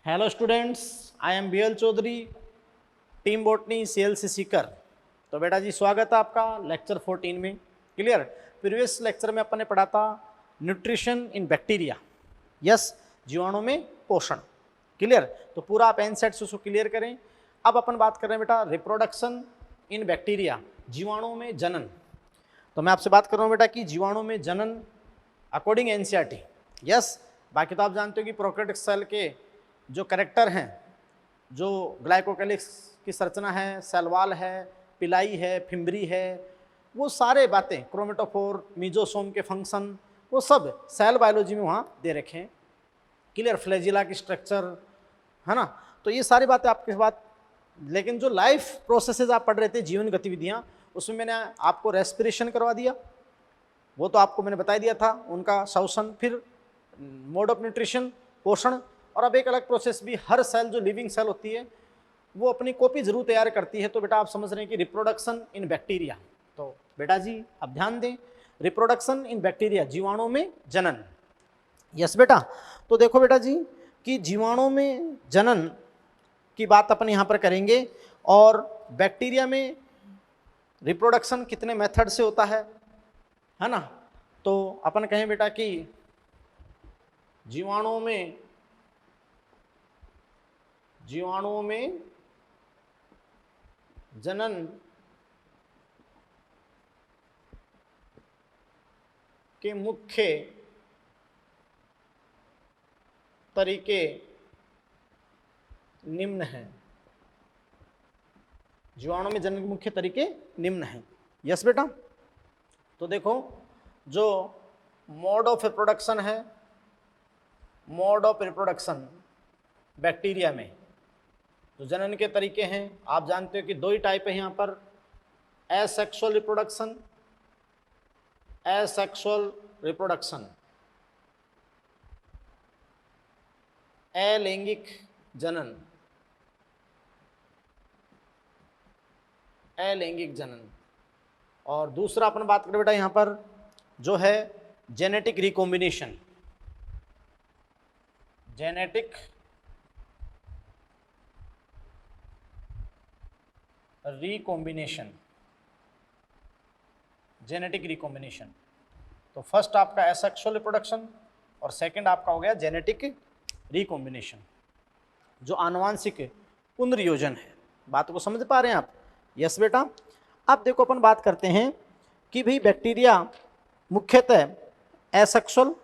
Hello students, I am BL Chaudhary, team botany CLC Sikar. तो बेटा जी स्वागत है आपका लेक्चर 14 में। क्लियर। प्रीवियस लेक्चर में अपन ने पढ़ा था न्यूट्रिशन इन बैक्टीरिया, यस, जीवाणु में पोषण। क्लियर। तो पूरा आप एनसेट्स उसको क्लियर करें। अब अपन बात कर रहे हैं बेटा रिप्रोडक्शन इन बैक्टीरिया, जीवाणु में जनन। तो मैं आपसे बात कर रहा हूँ बेटा कि जीवाणु में जनन अकॉर्डिंग एनसीईआरटी, यस। बाकी तो आप जानते हो कि प्रोकैरियोटिक सेल के जो कैरेक्टर हैं, जो ग्लाइकोकैलिक्स की संरचना है, सेल वॉल है, पिलाई है, फिम्बरी है, वो सारे बातें, क्रोमेटोफोर, मीजोसोम के फंक्शन, वो सब सेल बायोलॉजी में वहाँ दे रखे हैं। क्लियर। फ्लैजिला की स्ट्रक्चर है ना। तो ये सारी बातें आपके बात, लेकिन जो लाइफ प्रोसेसेस आप पढ़ रहे थे, जीवन गतिविधियाँ, उसमें मैंने आपको रेस्पिरेशन करवा दिया, वो तो आपको मैंने बता दिया था, उनका श्वसन, फिर मोड ऑफ न्यूट्रिशन, पोषण, और अब एक अलग प्रोसेस भी, हर सेल जो लिविंग सेल होती है वो अपनी कॉपी जरूर तैयार करती है। तो बेटा आप समझ रहे हैं कि रिप्रोडक्शन इन बैक्टीरिया। तो बेटा जी आप ध्यान दें, रिप्रोडक्शन इन बैक्टीरिया, जीवाणु में जनन। यस बेटा। तो देखो बेटा जी कि जीवाणु में जनन की बात अपन यहाँ पर करेंगे, और बैक्टीरिया में रिप्रोडक्शन कितने मेथड से होता है ना। तो अपन कहें बेटा कि जीवाणुओं में जनन के मुख्य तरीके निम्न हैं। जीवाणु में जनन के मुख्य तरीके निम्न हैं। यस बेटा। तो देखो जो मोड ऑफ रिप्रोडक्शन है, मोड ऑफ रिप्रोडक्शन बैक्टीरिया में जो जनन के तरीके हैं, आप जानते हो कि दो ही टाइप है यहाँ पर, एसेक्सुअल रिप्रोडक्शन, एसेक्सुअल रिप्रोडक्शन, अलैंगिक जनन, अलैंगिक जनन। और दूसरा अपन बात करें बेटा यहाँ पर जो है genetic recombination, genetic recombination, genetic recombination. तो फर्स्ट आपका एसेक्सुअल रिप्रोडक्शन और सेकंड आपका हो गया जेनेटिक रिकॉम्बिनेशन, जो आनुवांशिक पुनर्योजन है। बात को समझ पा रहे हैं आप? यस बेटा। अब देखो अपन बात करते हैं कि भाई बैक्टीरिया मुख्यतः एसेक्सुअल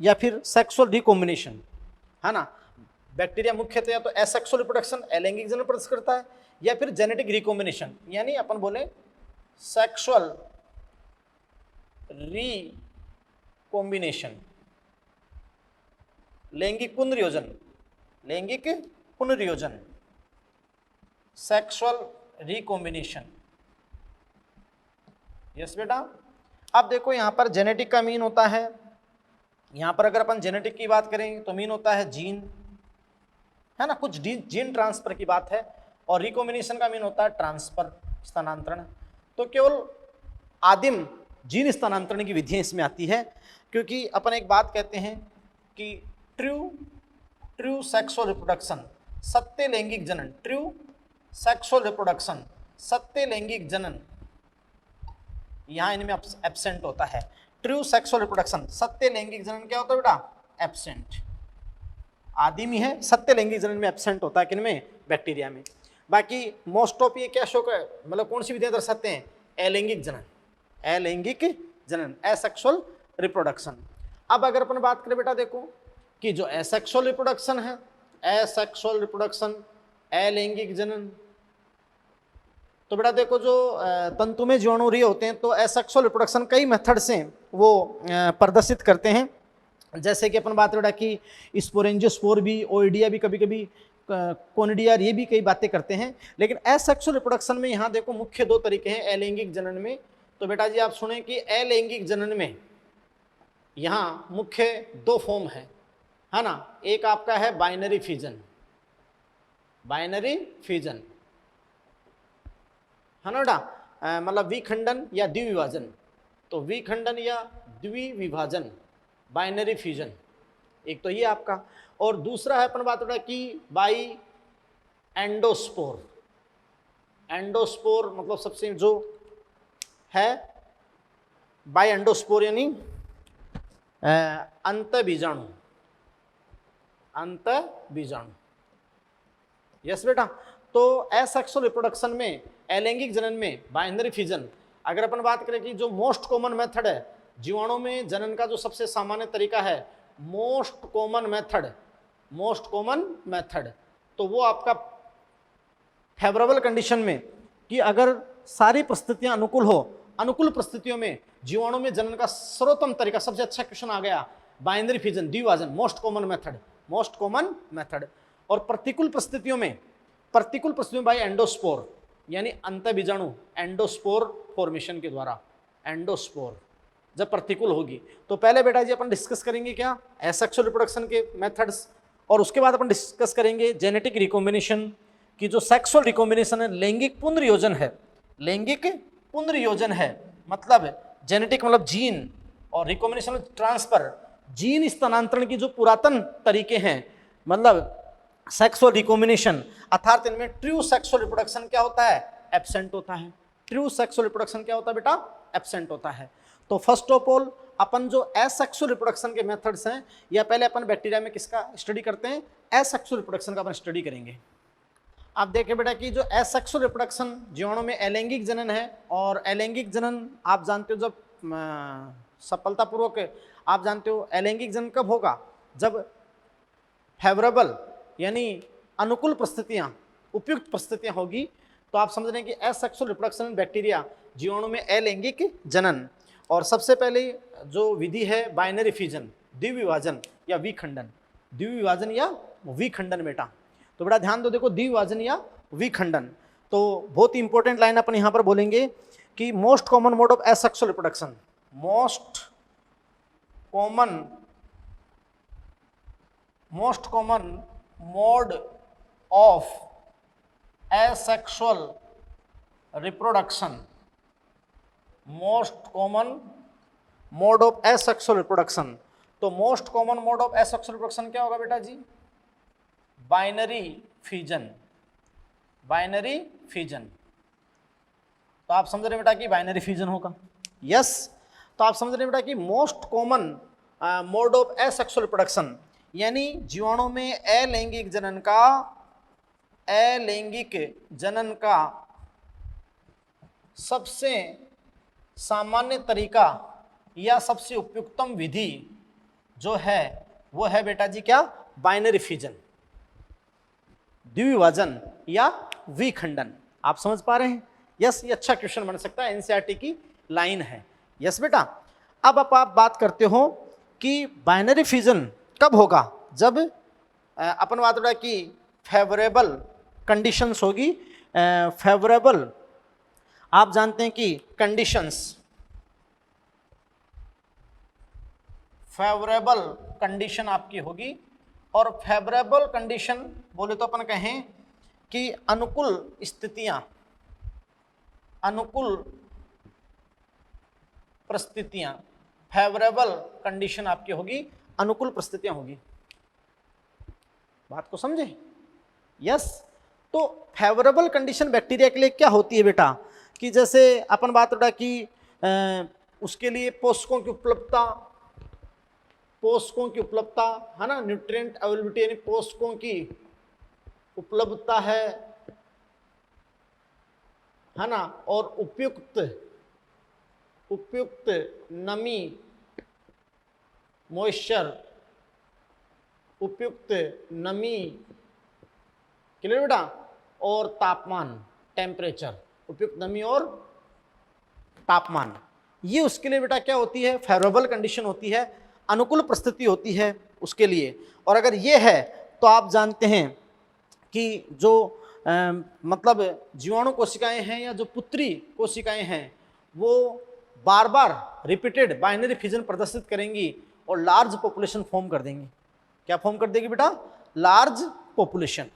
या फिर सेक्सुअल रिकॉम्बिनेशन है ना। बैक्टीरिया मुख्यतः या तो एसेक्सुअल रिप्रोडक्शन, अलैंगिक जनन प्रदर्शित करता है, या फिर जेनेटिक रिकॉम्बिनेशन, यानी अपन बोले सेक्सुअल रिकॉम्बिनेशन, लैंगिक पुनर्योजन, लैंगिक पुनर्योजन, सेक्सुअल रिकॉम्बिनेशन। यस बेटा। अब देखो यहाँ पर जेनेटिक का मीन होता है, यहाँ पर अगर अपन जेनेटिक की बात करें तो मीन होता है जीन, है ना, कुछ जीन ट्रांसफर की बात है, और रिकॉम्बिनेशन का मीन होता है ट्रांसफर, स्थानांतरण। तो केवल आदिम जीन स्थानांतरण की विधियां इसमें आती है, क्योंकि अपन एक बात कहते हैं कि ट्रू सेक्सुअल रिप्रोडक्शन, सत्य लैंगिक जनन, ट्रू सेक्सुअल रिप्रोडक्शन, सत्य लैंगिक जनन, यहाँ इनमें एब्सेंट होता है। ट्रू सेक्सुअल रिप्रोडक्शन, सत्य लैंगिक जनन क्या होता है बेटा? एब्सेंट। आदिमी है, सत्य लैंगिक जनन में एब्सेंट होता है, किनमें? बैक्टीरिया में। बाकी मोस्ट ऑफ ये क्या शो है, मतलब कौन सी विधियां दर्शाते हैं? अलैंगिक जनन, अलैंगिक जनन, एसेक्सुअल रिप्रोडक्शन। अब अगर अपन बात करें बेटा देखो कि जो एसेक्सुअल रिप्रोडक्शन है, एसेक्सुअल रिप्रोडक्शन, अलैंगिक जनन, तो बेटा देखो जो तंतुमय जीवाणु होते हैं तो एसेक्सुअल रिप्रोडक्शन कई मेथड से वो प्रदर्शित करते हैं। जैसे कि अपन बात करें बेटा कि स्पोरेंजियोस्पोर भी, ओइडिया भी, कभी कभी कोनिडिया, ये भी कई बातें करते हैं। लेकिन एसेक्सुअल रिप्रोडक्शन में यहाँ देखो मुख्य दो तरीके हैं अलैंगिक जनन में। तो बेटा जी आप सुने कि अलैंगिक जनन में यहाँ मुख्य दो फॉर्म है ना। एक आपका है बाइनरी फिजन, बाइनरी फिजन है ना बेटा, मतलब विखंडन या द्विविभाजन। तो विखंडन या द्विविभाजन, बाइनरी फ्यूजन, एक तो ये आपका। और दूसरा है अपन बात उड़ा कि बाई एंडोस्पोर। एंडोस्पोर मतलब सबसे जो है बाई एंडोस्पोर यानी अंत बीजाणु, अंत बीजाणु। यस बेटा, तो एसेक्सुअल रिप्रोडक्शन में, अलैंगिक जनन में, बाइनरी फिजन, अगर अपन बात करें कि जो मोस्ट कॉमन मेथड है जीवाणु में जनन का, जो सबसे सामान्य तरीका है, most common method, most common method, तो वो आपका फेवरेबल कंडीशन में कि अगर सारी परिस्थितियां अनुकूल हो, अनुकूल परिस्थितियों में जीवाणु में जनन का सर्वोत्तम तरीका, सबसे अच्छा क्वेश्चन आ गया, बाइनरी फिजन, द्विभाजन, most common method, most common method. और प्रतिकूल परिस्थितियों में, प्रतिकूल परिस्थितियों में बाई एंडोस्पोर यानी अंत बीजाणु, एंडोस्पोर फॉर्मेशन के द्वारा, एंडोस्पोर जब प्रतिकूल होगी। तो पहले बेटा जी अपन डिस्कस करेंगे क्या, एसेक्सुअल रिप्रोडक्शन के मेथड्स, और उसके बाद अपन डिस्कस करेंगे जेनेटिक रिकॉम्बिनेशन की, जो सेक्सुअल रिकॉम्बिनेशन है, लैंगिक पुनर्योजन है, लैंगिक पुनर्योजन है, मतलब जेनेटिक मतलब जीन, और रिकॉम्बिनेशन ट्रांसफर, जीन स्थानांतरण की जो पुरातन तरीके हैं, मतलब सेक्सुअल रिकॉम्बिनेशन, अर्थात इनमें ट्रू सेक्सुअल रिप्रोडक्शन क्या होता है, एब्सेंट होता है। ट्रू सेक्सुअल रिप्रोडक्शन क्या होता है बेटा, एब्सेंट होता है। तो फर्स्ट ऑफ ऑल अपन जो एसेक्सुअल रिप्रोडक्शन के मेथड्स हैं, या पहले अपन बैक्टीरिया में किसका स्टडी करते हैं, एसेक्सुअल रिप्रोडक्शन का अपन स्टडी करेंगे। आप देखें बेटा कि जो एसेक्सुअल रिप्रोडक्शन जीवाणु में अलैंगिक जनन है, और अलैंगिक जनन आप जानते हो जब सफलतापूर्वक, आप जानते हो अलैंगिक जनन कब होगा, जब फेवरेबल यानी अनुकूल परिस्थितियां, उपयुक्त परिस्थितियां होगी। तो आप समझ रहे हैं कि एसेक्सुअल रिप्रोडक्शन बैक्टीरिया जीवाणु में अलैंगिक जनन। और सबसे पहले जो विधि है बाइनरी फिजन, द्विविभाजन या विखंडन, द्विविभाजन या विखंडन बेटा। तो बेटा ध्यान दो, देखो द्विविभाजन या विखंडन, तो बहुत ही इंपॉर्टेंट लाइन अपन यहाँ पर बोलेंगे कि most common mode of asexual reproduction, most common mode of asexual reproduction, most common mode of asexual reproduction। तो most common mode of asexual reproduction क्या होगा बेटा जी, बाइनरी फिजन, बाइनरी फिजन। तो आप समझ रहे बेटा कि बाइनरी फिजन होगा, यस। तो आप समझ रहे बेटा कि most common mode of asexual reproduction यानी जीवाणु में अलैंगिक जनन का, अलैंगिक जनन का सबसे सामान्य तरीका या सबसे उपयुक्तम विधि जो है वो है बेटा जी क्या, बाइनरी फिजन, द्विविभाजन या विखंडन। आप समझ पा रहे हैं, यस। ये अच्छा क्वेश्चन बन सकता है, एनसीईआरटी की लाइन है, यस बेटा। अब आप बात करते हो कि बाइनरी फिजन कब होगा, जब अपन बात रहा कि फेवरेबल कंडीशंस होगी, फेवरेबल आप जानते हैं कि कंडीशंस, फेवरेबल कंडीशन आपकी होगी। और फेवरेबल कंडीशन बोले तो अपन कहें कि अनुकूल स्थितियां, अनुकूल परिस्थितियां, फेवरेबल कंडीशन आपकी होगी, अनुकूल परिस्थितियां होगी। बात को समझे, यस। तो फेवरेबल कंडीशन बैक्टीरिया के लिए क्या होती है बेटा, कि जैसे अपन बात उठा कि उसके लिए पोषकों की उपलब्धता, पोषकों की उपलब्धता है ना, न्यूट्रिएंट अवेलेबिलिटी यानी पोषकों की उपलब्धता है ना, और उपयुक्त नमी, मॉइस्चर, उपयुक्त नमी, क्लियर बेटा, और तापमान, टेम्परेचर, उपयुक्त नमी और तापमान, ये उसके लिए बेटा क्या होती है, फेवरेबल कंडीशन होती है, अनुकूल परिस्थिति होती है उसके लिए। और अगर ये है तो आप जानते हैं कि जो मतलब जीवाणु कोशिकाएं हैं या जो पुत्री कोशिकाएं हैं वो बार बार रिपीटेड बाइनरी फिजन प्रदर्शित करेंगी और लार्ज पॉपुलेशन फॉर्म कर देंगी। क्या फॉर्म कर देगी बेटा, लार्ज पॉपुलेशन,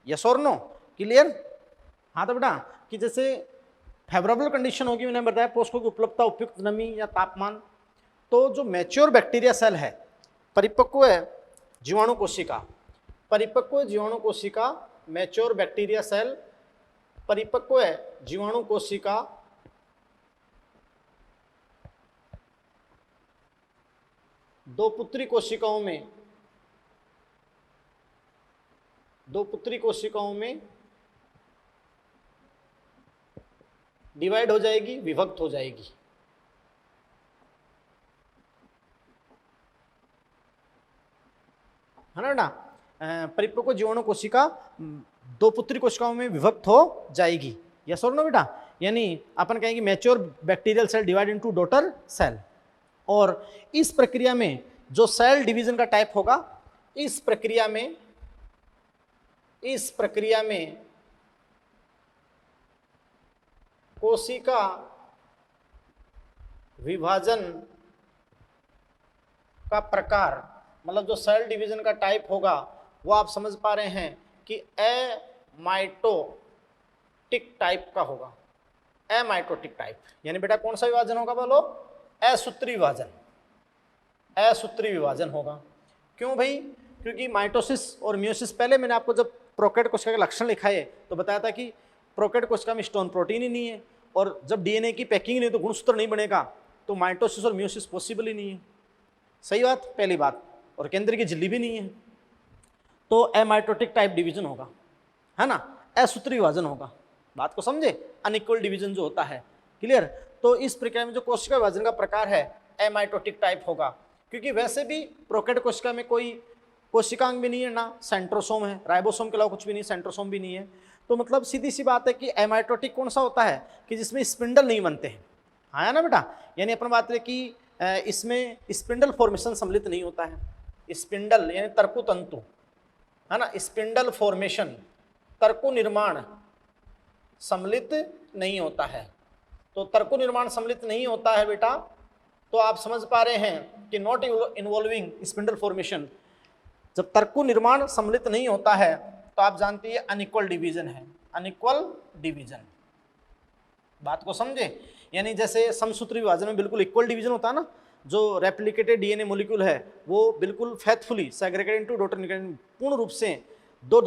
यस और नो, क्लियर। हाँ तो बेटा कि जैसे फेवरेबल कंडीशन होगी, मैंने बताया पोषकों की उपलब्धता, उपयुक्त नमी या तापमान। तो जो मैच्योर बैक्टीरिया सेल है, परिपक्व जीवाणु कोशिका, परिपक्व जीवाणु कोशिका, मैच्योर बैक्टीरिया सेल, परिपक्व जीवाणु कोशिका, दो पुत्री कोशिकाओं में डिवाइड हो जाएगी, विभक्त हो जाएगी। है ना बेटा, परिपक्व जीवाणु कोशिका दो पुत्री कोशिकाओं में विभक्त हो जाएगी, यस और नो बेटा। यानी अपन कहेंगे mature bacterial cell divide into daughter cell. और इस प्रक्रिया में जो सेल डिवीजन का टाइप होगा, इस प्रक्रिया में कोशिका विभाजन का प्रकार, मतलब जो सेल डिवीजन का टाइप होगा वो आप समझ पा रहे हैं कि एमाइटोटिक टाइप का होगा। एमाइटोटिक टाइप यानी बेटा कौन सा विभाजन होगा बोलो? असूत्री विभाजन होगा। क्यों भाई? क्योंकि माइटोसिस और मियोसिस, पहले मैंने आपको जब प्रोकैरियोट कोशिका के लक्षण लिखा है तो बताया था कि प्रोकैरियोट कोशिका में स्टोन प्रोटीन ही नहीं है, और जब डीएनए की पैकिंग नहीं तो गुणसूत्र नहीं बनेगा, तो माइटोसिस और मियोसिस पॉसिबल ही नहीं है। सही बात, पहली बात। और केंद्र की झिल्ली भी नहीं है, तो अमाइटोटिक टाइप डिवीजन होगा, है ना, असूत्री विभाजन होगा। बात को समझे? अनइक्वल डिवीजन जो होता है, क्लियर। तो इस प्रक्रिया में जो कोशिका विभाजन का प्रकार है अमाइटोटिक टाइप होगा, क्योंकि वैसे भी प्रोकैरियोट कोशिका में कोई कोशिकांग भी नहीं है, ना सेंट्रोसोम है, राइबोसोम के अलावा कुछ भी नहीं, सेंट्रोसोम भी नहीं है। तो मतलब सीधी सी बात है कि अमाइटोटिक कौन सा होता है कि जिसमें स्पिंडल नहीं बनते हैं। हाँ ना बेटा, यानी अपन बात करें कि इसमें स्पिंडल फॉर्मेशन सम्मिलित नहीं होता है। स्पिंडल यानी तर्कु तंतु, है ना, स्पिंडल फॉर्मेशन, तर्कु निर्माण सम्मिलित नहीं होता है। तो तर्कु निर्माण सम्मिलित नहीं होता है बेटा, तो आप समझ पा रहे हैं कि नॉट इन्वॉल्विंग स्पिंडल फॉर्मेशन। जब तर्कु निर्माण सम्मिलित नहीं होता है तो आप जानते हैं अनइक्वल डिवीजन है, अनइक्वल डिवीजन। बात को समझे? यानी जैसे समसूत्री विभाजन में बिल्कुल इक्वल डिवीजन होता है ना, जो रेप्लिकेटेड डीएनए मॉलिक्यूल है वो बिल्कुल faithfully segregated into daughter nucleus, पूर्ण रूप से दो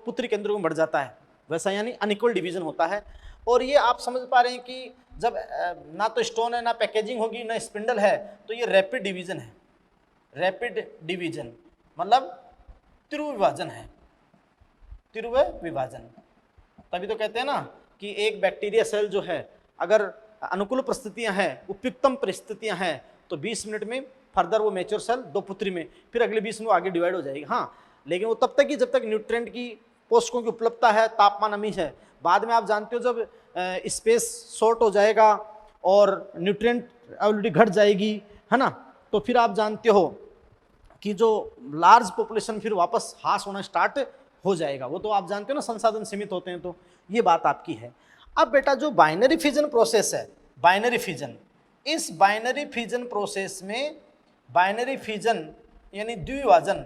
पुत्री केंद्रों में बढ़ जाता है, वैसा यानी अनइक्वल डिवीजन होता है। और ये आप समझ पा रहे हैं कि जब ना तो स्टोन है, ना पैकेजिंग होगी, ना स्पिंडल है, तो ये रैपिड डिवीजन है। रैपिड डिवीजन मतलब तीव्र विभाजन है, तीव्र विभाजन। तभी तो कहते हैं ना कि एक बैक्टीरिया सेल जो है, अगर अनुकूल परिस्थितियां हैं, उपयुक्तम परिस्थितियां हैं, तो 20 मिनट में फर्दर वो मैच्योर सेल दो पुत्री में, फिर अगले 20 मिनट आगे डिवाइड हो जाएगी। हाँ, लेकिन वो तब तक ही जब तक न्यूट्रिएंट की पोषकों की उपलब्धता है, तापमान नमी है। बाद में आप जानते हो जब स्पेस शॉर्ट हो जाएगा और न्यूट्रिएंट अवेलेबिलिटी घट जाएगी, है ना, तो फिर आप जानते हो कि जो लार्ज पॉपुलेशन फिर वापस हास होना स्टार्ट हो जाएगा। वो तो आप जानते हो ना, संसाधन सीमित होते हैं, तो ये बात आपकी है। अब बेटा जो बाइनरी फिजन प्रोसेस है, बाइनरी फिजन, इस बाइनरी फिजन प्रोसेस में, बाइनरी फिजन यानी द्विविभाजन,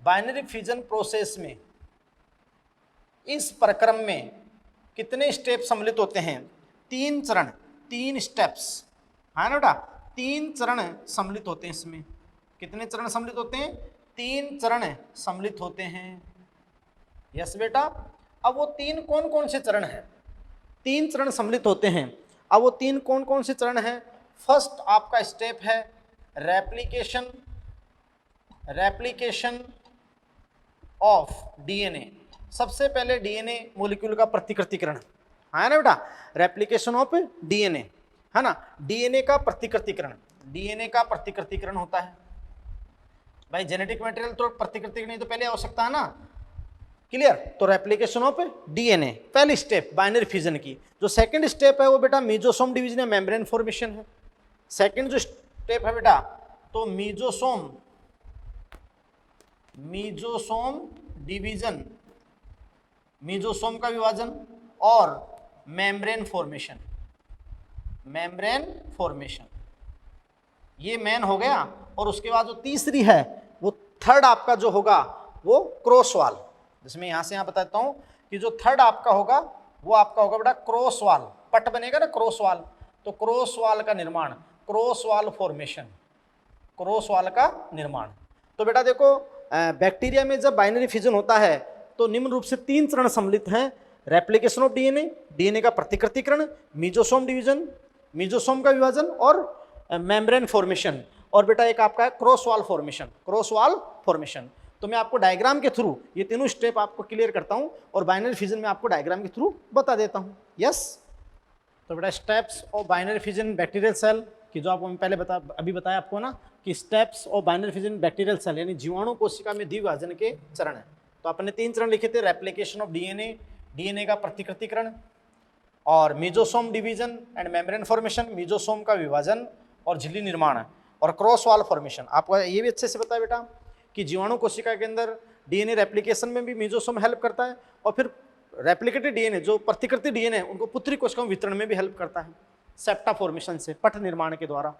बाइनरी फिजन प्रोसेस में इस प्रक्रम में कितने स्टेप सम्मिलित होते हैं? 3 चरण, 3 स्टेप्स, है ना बेटा, 3 चरण सम्मिलित होते हैं। इसमें कितने चरण सम्मिलित होते हैं? 3 चरण सम्मिलित होते हैं। यस बेटा। अब वो 3 कौन कौन से चरण हैं? 3 चरण सम्मिलित होते हैं। अब वो 3 कौन कौन से चरण हैं? फर्स्ट आपका स्टेप है रेप्लिकेशन, रेप्लिकेशन ऑफ डीएनए। सबसे पहले डीएनए मॉलिक्यूल का प्रतिकृतिकरण, है ना बेटा, रेप्लिकेशन ऑफ डीएनए, है ना, डीएनए का प्रतिकृतिकरण, डीएनए का प्रतिकृतिकरण होता है। भाई जेनेटिक मटेरियल तो प्रतिकृतिकरण तो पहले आवश्यकता है ना, क्लियर। तो रेप्लिकेशन ऑफ डीएनए पहली स्टेप बाइनरी फिजन की। जो सेकंड स्टेप है वो बेटा मीजोसोम डिवीजन या मेम्ब्रेन फॉर्मेशन है। सेकंड जो स्टेप है बेटा, तो मीजोसोम, मीजोसोम डिवीजन, मीजोसोम का विभाजन, और मेम्ब्रेन फॉर्मेशन, मेम्ब्रेन फॉर्मेशन, ये मेन हो गया। और उसके बाद जो तीसरी है वो थर्ड आपका जो होगा वो क्रॉस वाल, जिसमें यहां से यहां बताता हूं कि जो थर्ड आपका होगा वो आपका होगा बेटा क्रॉस वाल, पट बनेगा ना क्रॉस वाल, तो क्रॉस वाल का निर्माण, क्रॉस वाल फॉर्मेशन, क्रॉस वाल का निर्माण। तो बेटा देखो बैक्टीरिया में जब बाइनरी फिजन होता है तो निम्न रूप से 3 चरण सम्मिलित हैं। रेप्लिकेशन ऑफ डीएनए, डीएनए का प्रतिकृतिकरण, मीजोसोम डिवीजन, मीजोसोम का विभाजन और मेम्ब्रेन फॉर्मेशन, और बेटा एक आपका है cross wall formation, cross wall formation. तो मैं आपको डायग्राम के थ्रू ये तीनों स्टेप आपको क्लियर करता हूं और बाइनरी फिजन में आपको डायग्राम के थ्रू बता देता हूं। यस, तो बेटा steps of binary fission bacterial cell कि जो आपको मैं पहले अभी बताया आपको ना कि steps of binary fission bacterial cell यानी जीवाणु कोशिका में द्विभाजन के चरण है। तो अपने 3 चरण लिखे थे, रेप्लिकेशन ऑफ डीएनए, डीएनए का प्रतिकृतिकरण और mesosome division and membrane formation, mesosome का विभाजन और झिल्ली निर्माण और क्रॉस वॉल फॉर्मेशन। आपको ये भी अच्छे से पता है बेटा कि जीवाणु कोशिका के अंदर डीएनए रेप्लिकेशन में भी मीजोसोम हेल्प करता है और फिर रेप्लिकेटेड डीएनए जो प्रतिकृति डीएनए उनको पुत्री कोशिकाओं वितरण में भी हेल्प करता है सेप्टा फॉर्मेशन से, पट निर्माण के द्वारा।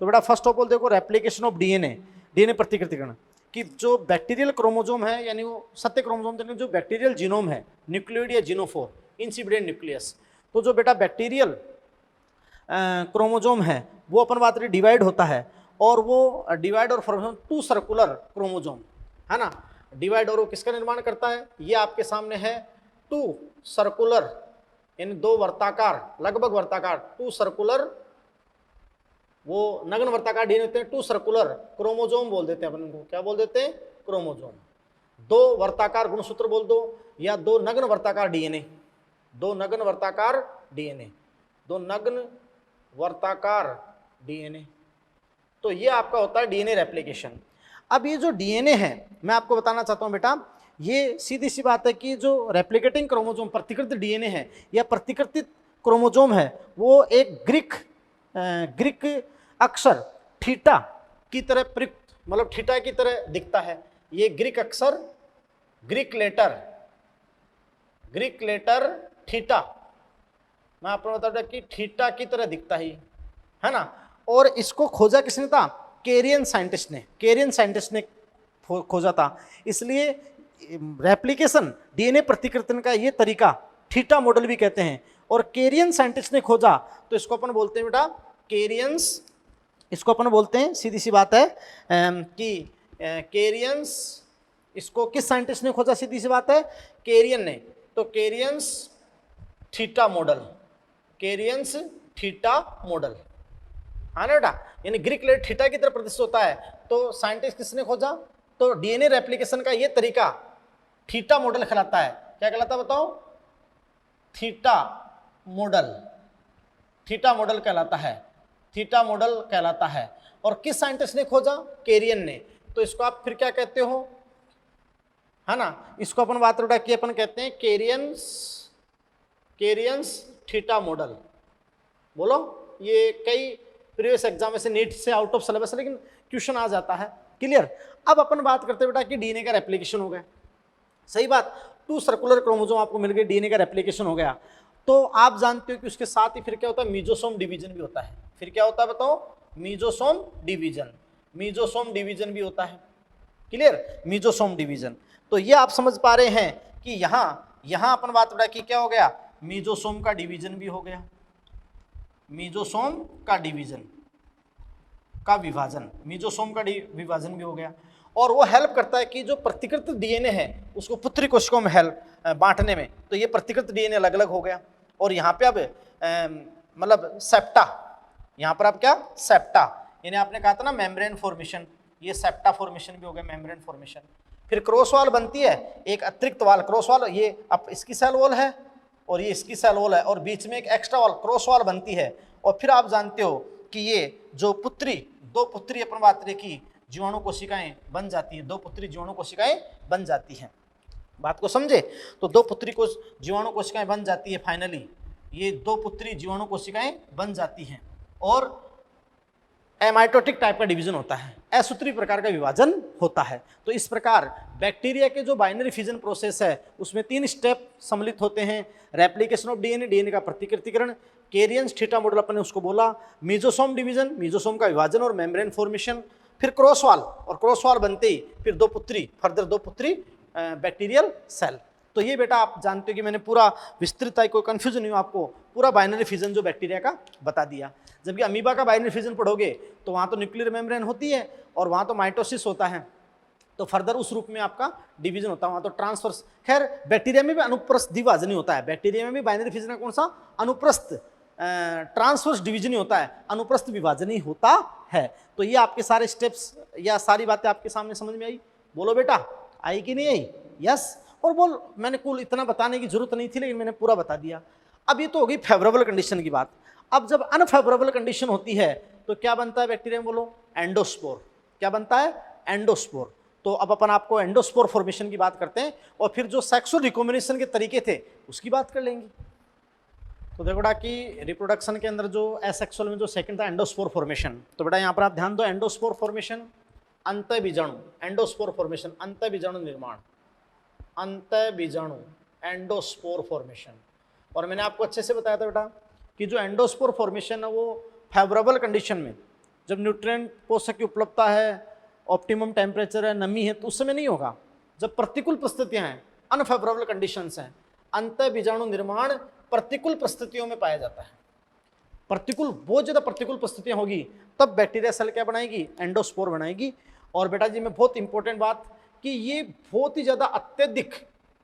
तो बेटा फर्स्ट ऑफ ऑल देखो रेप्लिकेशन ऑफ डीएनए, डीएनए प्रतिकृतिकरण कि जो बैक्टीरियल क्रोमोजोम है यानी वो सत्य क्रोमोजोम जो बैक्टीरियल जीनोम है, न्यूक्लियोइड या जीनोफोर, इंसिपिडेंट न्यूक्लियस। तो जो बेटा बैक्टीरियल क्रोमोजोम है वो अपन बात रही डिवाइड होता है और वो डिवाइड और फॉर्मेशन 2 सर्कुलर क्रोमोजोम है ना, डिवाइड और वो किसका निर्माण करता है, ये आपके सामने है 2 सर्कुलर यानी 2 वर्ताकार, लगभग वर्ताकार 2 सर्कुलर, वो नग्न वर्ताकार डीएनए होते हैं, 2 सर्कुलर क्रोमोजोम बोल देते हैं अपन उनको, क्या बोल देते हैं, क्रोमोजोम। 2 वर्ताकार गुणसूत्र बोल दो या 2 नग्न वर्ताकार डीएनए, 2 नग्न वर्ताकार डीएनए, 2 नग्न वर्ताकार डीएनए। तो ये आपका होता है डीएनए रेप्लिकेशन। अब ये जो डीएनए है मैं आपको बताना चाहता हूं बेटा, ये सीधी सी बात है कि जो रेप्लिकेटिंग क्रोमोजोम प्रतिकृत डीएनए है या प्रतिकृतित क्रोमोजोम है वो एक ग्रीक अक्षर थीटा की तरह प्रयुक्त, मतलब थीटा की तरह दिखता है। ये ग्रीक अक्षर, ग्रीक लेटर थीटा, मैं आपको बता दूं कि थीटा की तरह दिखता है ना। और इसको खोजा किसने था, कैरियन साइंटिस्ट ने खोजा था। इसलिए रेप्लिकेशन डीएनए प्रतिकृतन का ये तरीका थीटा मॉडल भी कहते हैं और कैरियन साइंटिस्ट ने खोजा तो इसको अपन बोलते हैं बेटा कैरियंस, इसको अपन बोलते हैं, सीधी सी बात है कि कैरियंस, इसको किस साइंटिस्ट ने खोजा, सीधी सी बात है कैरियन ने। तो Karen's theta model, Karen's theta model, हाँ ना बेटा, यानी ग्रीक लेटर थीटा की तरह प्रदर्शित होता है। तो साइंटिस्ट किसने खोजा, तो डीएनए रेप्लिकेशन का ये तरीका थीटा मॉडल कहलाता है। क्या कहलाता है बताओ, थीटा मॉडल कहलाता है, थीटा मॉडल कहलाता है। और किस साइंटिस्ट ने खोजा, कैरियन ने। तो इसको आप फिर क्या कहते हो, है ना, इसको अपन बात उठा कि अपन कहते हैं कैरियंस थीटा मॉडल। बोलो, ये कई प्रीवियस एग्जाम में से नीट से आउट ऑफ सिलेबस लेकिन क्वेश्चन आ जाता है। क्लियर। अब अपन बात करते हैं बेटा कि डीएनए का रेप्लिकेशन हो गया, सही बात, 2 सर्कुलर क्रोमोसोम आपको मिल गए, डीएनए का रेप्लिकेशन हो गया। तो आप जानते हो कि उसके साथ ही फिर क्या होता है, मीजोसोम डिवीजन भी होता है। फिर क्या होता है बताओ, मीजोसोम डिवीजन भी होता है। Clear, mesosome division. तो ये आप समझ पा रहे हैं कि यहां अपन बात उठा कि क्या हो गया, मीजोसोम का डिवीजन भी हो गया, मीजोसोम का डिवीजन का विभाजन, मीजोसोम का विभाजन भी हो गया। और वो हेल्प करता है कि जो प्रतिकृत डीएनए है उसको पुत्री कोशिकाओं में हेल्प बांटने में। तो ये प्रतिकृत डीएनए अलग अलग हो गया और यहाँ पे अब मतलब सेप्टा, यहाँ पर अब क्या सेप्टा, यानी आपने कहा था ना मेम्ब्रेन फॉर्मेशन, ये सेप्टा फॉर्मेशन भी हो गया, मेम्ब्रेन फॉर्मेशन। फिर क्रॉस वॉल बनती है, एक अतिरिक्त वाल, क्रॉस वॉल, ये अब इसकी सेल वॉल है और ये इसकी सेल वॉल है और बीच में एक एक्स्ट्रा वॉल क्रॉस वॉल बनती है। और फिर आप जानते हो कि ये जो दो पुत्री अपन बात करें कि जीवाणु कोशिकाएं बन जाती है, 2 पुत्री जीवाणु कोशिकाएं बन जाती हैं। बात को समझे, तो 2 पुत्री को जीवाणु कोशिकाएं बन जाती है। फाइनली ये 2 पुत्री जीवाणु कोशिकाएं बन जाती हैं और एमाइटोटिक टाइप का डिवीजन होता है, असूत्री प्रकार का विभाजन होता है। तो इस प्रकार बैक्टीरिया के जो बाइनरी फिजन प्रोसेस है उसमें 3 स्टेप सम्मिलित होते हैं, रेप्लिकेशन ऑफ डीएनए, डीएनए का प्रतिकृतिकरण, कैरियंस थीटा मॉडल अपन ने उसको बोला, मीजोसोम डिवीजन, मीजोसोम का विभाजन और मेम्ब्रेन फॉर्मेशन, फिर क्रॉस वॉल, और क्रॉस वॉल बनते ही फिर 2 पुत्री, फर्दर 2 पुत्री बैक्टीरियल सेल। तो ये बेटा आप जानते हो कि मैंने पूरा विस्तृत है, कोई कंफ्यूजन नहीं हो आपको, पूरा बाइनरी फिजन जो बैक्टीरिया का बता दिया। जबकि अमीबा का बाइनरी फिजन पढ़ोगे तो वहाँ तो न्यूक्लियर मेम्ब्रेन होती है और वहाँ तो माइटोसिस होता है, तो फर्दर उस रूप में आपका डिवीजन होता है वहां तो ट्रांसफर। खैर बैक्टीरिया में भी अनुप्रस्थ द्विभाजन ही होता है, बैक्टीरिया में भी बाइनरी फिजन का कौन सा अनुप्रस्थ ट्रांसवर्स डिवीजन ही होता है, अनुप्रस्थ विभाजन ही होता है। तो ये आपके सारे स्टेप्स या सारी बातें आपके सामने समझ में आई? बोलो बेटा, आई कि नहीं आई? यस। और बोल, मैंने कुल इतना बताने की जरूरत नहीं थी लेकिन मैंने पूरा बता दिया। अब ये तो होगी फेवरेबल कंडीशन की बात। अब जब अनफेवरेबल कंडीशन होती है तो क्या बनता है बैक्टीरिया में? बोलो, एंडोस्पोर। क्या बनता है? एंडोस्पोर। तो अब अपन आपको एंडोस्पोर फॉर्मेशन की बात करते हैं और फिर जो सेक्सुअल रिकॉम्बिनेशन के तरीके थे उसकी बात कर लेंगे। तो देखो बेटा कि रिप्रोडक्शन के अंदर जो एसेक्सुअल में जो सेकंड था एंडोस्पोर फॉर्मेशन, तो बेटा यहाँ पर आप ध्यान दो, एंडोस्पोर फॉर्मेशन अंतः बीजाणु, एंडोस्पोर फॉर्मेशन अंतः बीजाणु निर्माण, अंतः बीजाणु एंडोस्पोर फॉर्मेशन। और मैंने आपको अच्छे से बताया था बेटा कि जो एंडोस्पोर फॉर्मेशन है वो फेवरेबल कंडीशन में, जब न्यूट्रिएंट पोषक की उपलब्धता है, ऑप्टिमम टेम्परेचर है, नमी है, तो उस समय नहीं होगा। जब प्रतिकूल परिस्थितियां हैं, अनफेवरेबल कंडीशंस हैं, अंतः बीजाणु निर्माण प्रतिकूल परिस्थितियों में पाया जाता है। प्रतिकूल, बहुत ज्यादा प्रतिकूल परिस्थितियां होगी तब बैक्टीरिया सेल क्या बनाएगी? एंडोस्पोर बनाएगी। और बेटा जी में बहुत इंपॉर्टेंट बात कि ये बहुत ही ज्यादा अत्यधिक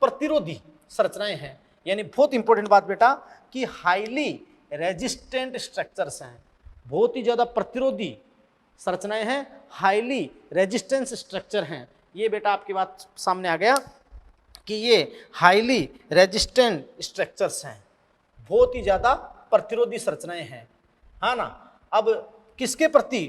प्रतिरोधी संरचनाएं हैं, यानी बहुत इंपॉर्टेंट बात बेटा कि हाईली रेजिस्टेंट स्ट्रक्चर्स हैं, बहुत ही ज्यादा प्रतिरोधी संरचनाएं हैं, हाईली रेजिस्टेंस स्ट्रक्चर हैं। ये बेटा आपकी बात सामने आ गया कि ये हाईली रेजिस्टेंट स्ट्रक्चर्स हैं, बहुत ही ज्यादा प्रतिरोधी संरचनाएं हैं, हाँ ना। अब किसके प्रति?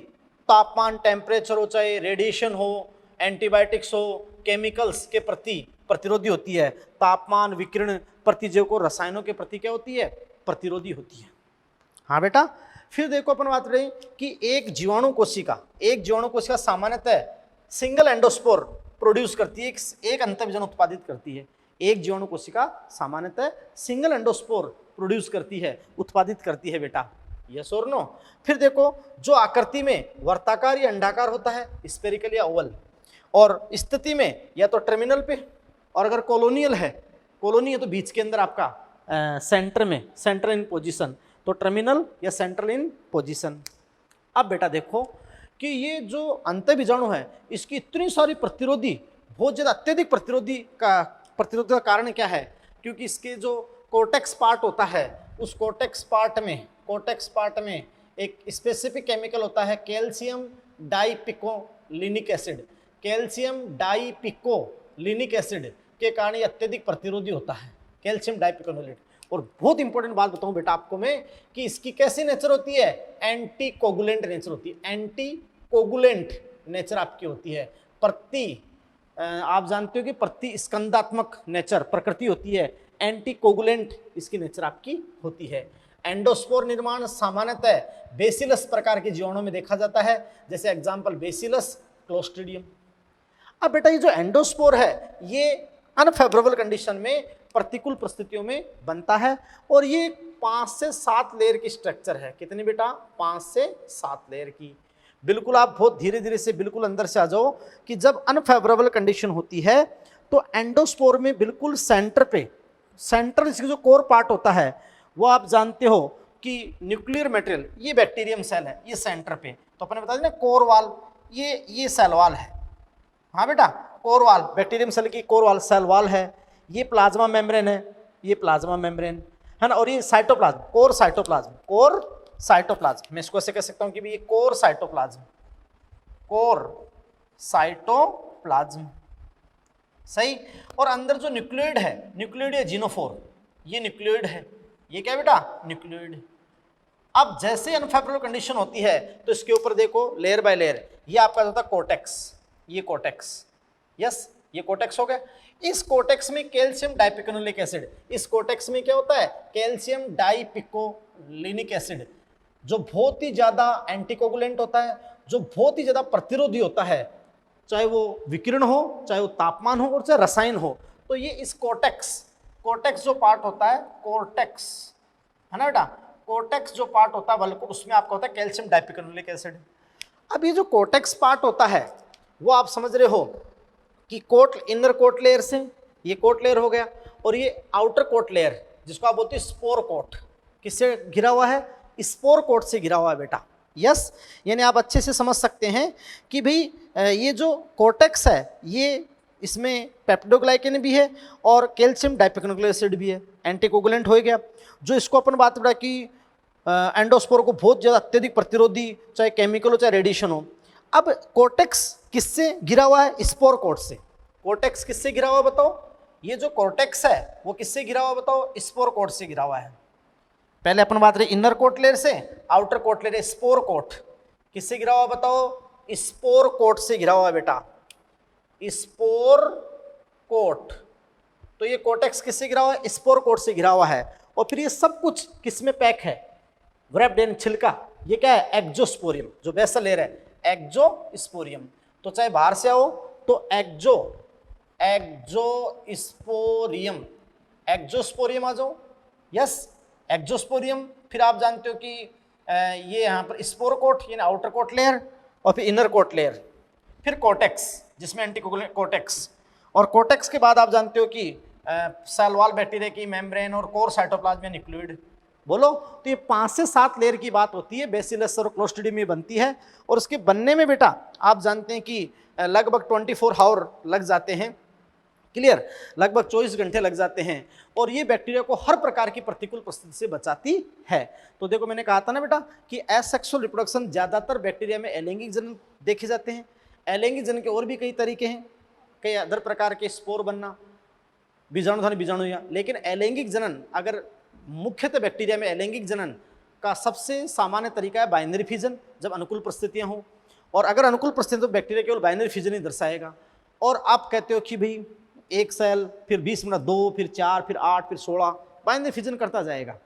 तापमान, टेम्परेचर हो, चाहे रेडिएशन हो, एंटीबायोटिक्स हो, केमिकल्स के प्रति प्रतिरोधी होती है। तापमान, विकिरण, प्रतिजैविकों, रसायनों के प्रति क्या होती है? प्रतिरोधी होती है। हाँ बेटा। फिर देखो अपन बात रही कि एक जीवाणु कोशिका सामान्यतः सिंगल एंडोस्पोर प्रोड्यूस करती है, एक अंतःबीजाणु उत्पादित करती है। एक जीवाणु कोशिका सामान्यतः सिंगल एंडोस्पोर प्रोड्यूस करती है, उत्पादित करती है बेटा, यस और नो। फिर देखो जो आकृति में वर्ताकार या अंडाकार होता है, स्फेरिकल या ओवल, और स्थिति में या तो टर्मिनल पे, और अगर कॉलोनियल है, कॉलोनी है तो बीच के अंदर आपका सेंटर में, सेंटर इन पोजीशन, तो टर्मिनल या सेंट्रल इन पोजीशन। अब बेटा देखो कि ये जो अंतःबीजाणु है इसकी इतनी सारी प्रतिरोधी, बहुत ज़्यादा अत्यधिक प्रतिरोधी का कारण क्या है? क्योंकि इसके जो कोर्टेक्स पार्ट होता है, उस कोर्टेक्स पार्ट में एक स्पेसिफिक केमिकल होता है calcium dipicolinic acid. Calcium dipicolinic acid के कारण ये अत्यधिक प्रतिरोधी होता है, कैल्शियम डाइपिकोलिनिक। और बहुत इंपॉर्टेंट बात बताऊं बेटा आपको मैं कि इसकी कैसी नेचर होती है? एंटी कोगुलेंट नेचर होती है, एंटी कोगुलेंट नेचर आपकी होती है। आप जानते हो कि प्रतिस्कंदात्मक नेचर प्रकृति होती है, एंटी कोगुलेंट इसकी नेचर आपकी होती है। एंडोस्पोर निर्माण सामान्यतः बेसिलस प्रकार के जीवाणुओं में देखा जाता है, जैसे एग्जाम्पल बेसिलस, क्लोस्ट्रीडियम। अब बेटा ये जो एंडोस्पोर है ये अनफेवरेबल कंडीशन में, प्रतिकूल परिस्थितियों में बनता है, और ये 5 से 7 लेयर की स्ट्रक्चर है। कितनी बेटा? 5 से 7 लेयर की। बिल्कुल आप बहुत धीरे धीरे से बिल्कुल अंदर से आ जाओ कि जब अनफेवरेबल कंडीशन होती है तो एंडोस्पोर में बिल्कुल सेंटर पे, सेंटर इसका जो कोर पार्ट होता है वो आप जानते हो कि न्यूक्लियर मटेरियल, ये बैक्टीरियम सेल है, ये सेंटर पे, तो अपने बता दें ना कोर वाल, ये सेल वाल है। हाँ बेटा, कोर वाल, बैक्टीरियम सेल की कोर वाल सेल वाल है। ये प्लाज्मा मेम्ब्रेन है, ये प्लाज्मा मेम्ब्रेन है ना, और ये cytoplasm, core cytoplasm, core cytoplasm. मैं इसको ऐसे कह सकता हूं कि ये कोर साइटोप्लाज्म, कोर साइटोप्लाज्म, सही। और अंदर जो न्यूक्लियोइड है, न्यूक्लियोइड या जीनोफोर, ये न्यूक्लियोइड है, ये क्या बेटा? न्यूक्लियोइड। अब जैसे अनफेवरेबल कंडीशन होती है तो इसके ऊपर देखो लेयर बाय लेयर, ये आपका होता है कोर्टेक्स, ये कोर्टेक्स, यस, ये कोर्टेक्स हो गया। इस कोर्टेक्स में कैल्शियम डाइपिकोलिनिक एसिड, इस कोर्टेक्स में क्या होता है? कैल्शियम डाइपिकोलिनिक एसिड, जो बहुत ही ज्यादा एंटीकोगुलेंट होता है, जो बहुत ही ज्यादा प्रतिरोधी होता है, चाहे वो विकिरण हो, चाहे वो तापमान हो, और चाहे रसायन हो। तो ये इस कोर्टेक्स जो पार्ट होता है, कोर्टेक्स है ना बेटा, कोर्टेक्स जो पार्ट होता है बल्कि उसमें आपका होता है कैल्शियम डाइपिकोलिनिक एसिड। अब ये जो कोर्टेक्स पार्ट होता है वो आप समझ रहे हो कि कोट, इनर कोट लेयर से, ये कोट लेयर हो गया, और ये आउटर कोट लेयर जिसको आप बोलते हैं स्पोर कोट, किससे घिरा हुआ है? स्पोर कोट से घिरा हुआ है बेटा, यस, यानी आप अच्छे से समझ सकते हैं कि भाई ये जो कोर्टेक्स है ये इसमें पेप्टिडोग्लाइकेन भी है और कैल्शियम डाइपेप्टिक एसिड भी है, एंटीकोगुलेंट हो गया। जो इसको अपन बात करा कि एंडोस्पोर को बहुत ज़्यादा अत्यधिक प्रतिरोधी, चाहे केमिकल हो चाहे रेडिएशन हो। अब कोर्टेक्स किससे घिरा हुआ है? स्पोर कोट से। कोर्टेक्स किससे घिरा हुआ बताओ? ये जो कोर्टेक्स है वो किससे घिरा हुआ बताओ? स्पोर कोट से घिरा हुआ है। पहले अपन बात रही इनर कोट लेयर से, outer coat layer, spore coat किससे घिरा हुआ बताओ? स्पोर कोट से घिरा हुआ है बेटा, स्पोर कोट। तो ये कोर्टेक्स किससे घिरा हुआ है? स्पोर कोट से घिरा हुआ है। और फिर ये सब कुछ किसमें पैक है? व्रैप्ड इन छिलका। ये क्या है? एक्जोस्पोरियम, जो बेसल लेयर है एक्जोस्पोरियम। तो चाहे बाहर से आओ तो एक्जोस्पोरियम, एक्जोस्पोरियम आ जाओ। यस, एक्जोस्पोरियम। फिर आप जानते हो कि ये यहाँ पर स्पोर कोट यानी आउटर कोट लेयर, और फिर इनर कोट लेयर, फिर कोर्टेक्स जिसमें एंटीकोगुलेंट कोर्टेक्स। और कोर्टेक्स के बाद आप जानते हो कि सेल वॉल बैक्टीरिया की मेम्ब्रेन और कोर साइटोप्लाज्म या न्यूक्लियोइड। बोलो, तो ये 5 से 7 लेयर की बात होती है, बेसिलस और क्लोस्ट्रिडियम में बनती है। और उसके बनने में बेटा आप जानते हैं कि लगभग 24 आवर लग जाते हैं। क्लियर, लगभग 24 घंटे लग जाते हैं। और ये बैक्टीरिया को हर प्रकार की प्रतिकूल परिस्थिति से बचाती है। तो देखो मैंने कहा था ना बेटा कि एसेक्सुअल रिप्रोडक्शन ज्यादातर बैक्टीरिया में अलैंगिक जनन देखे जाते हैं। अलैंगिक जनन के और भी कई तरीके हैं, कई अदर प्रकार के स्पोर बनना, बीजाणुधन बीजाणु या, लेकिन अलैंगिक जनन अगर मुख्यतः बैक्टीरिया में अलैंगिक जनन का सबसे सामान्य तरीका है बाइनरी फिजन, जब अनुकूल परिस्थितियां हो। और अगर अनुकूल परिस्थिति तो बैक्टीरिया केवल बाइनरी फिजन ही दर्शाएगा। और आप कहते हो कि भाई एक सेल, फिर 20 मिनट 2, फिर 4, फिर 8, फिर 16, बाइनरी फिजन करता जाएगा,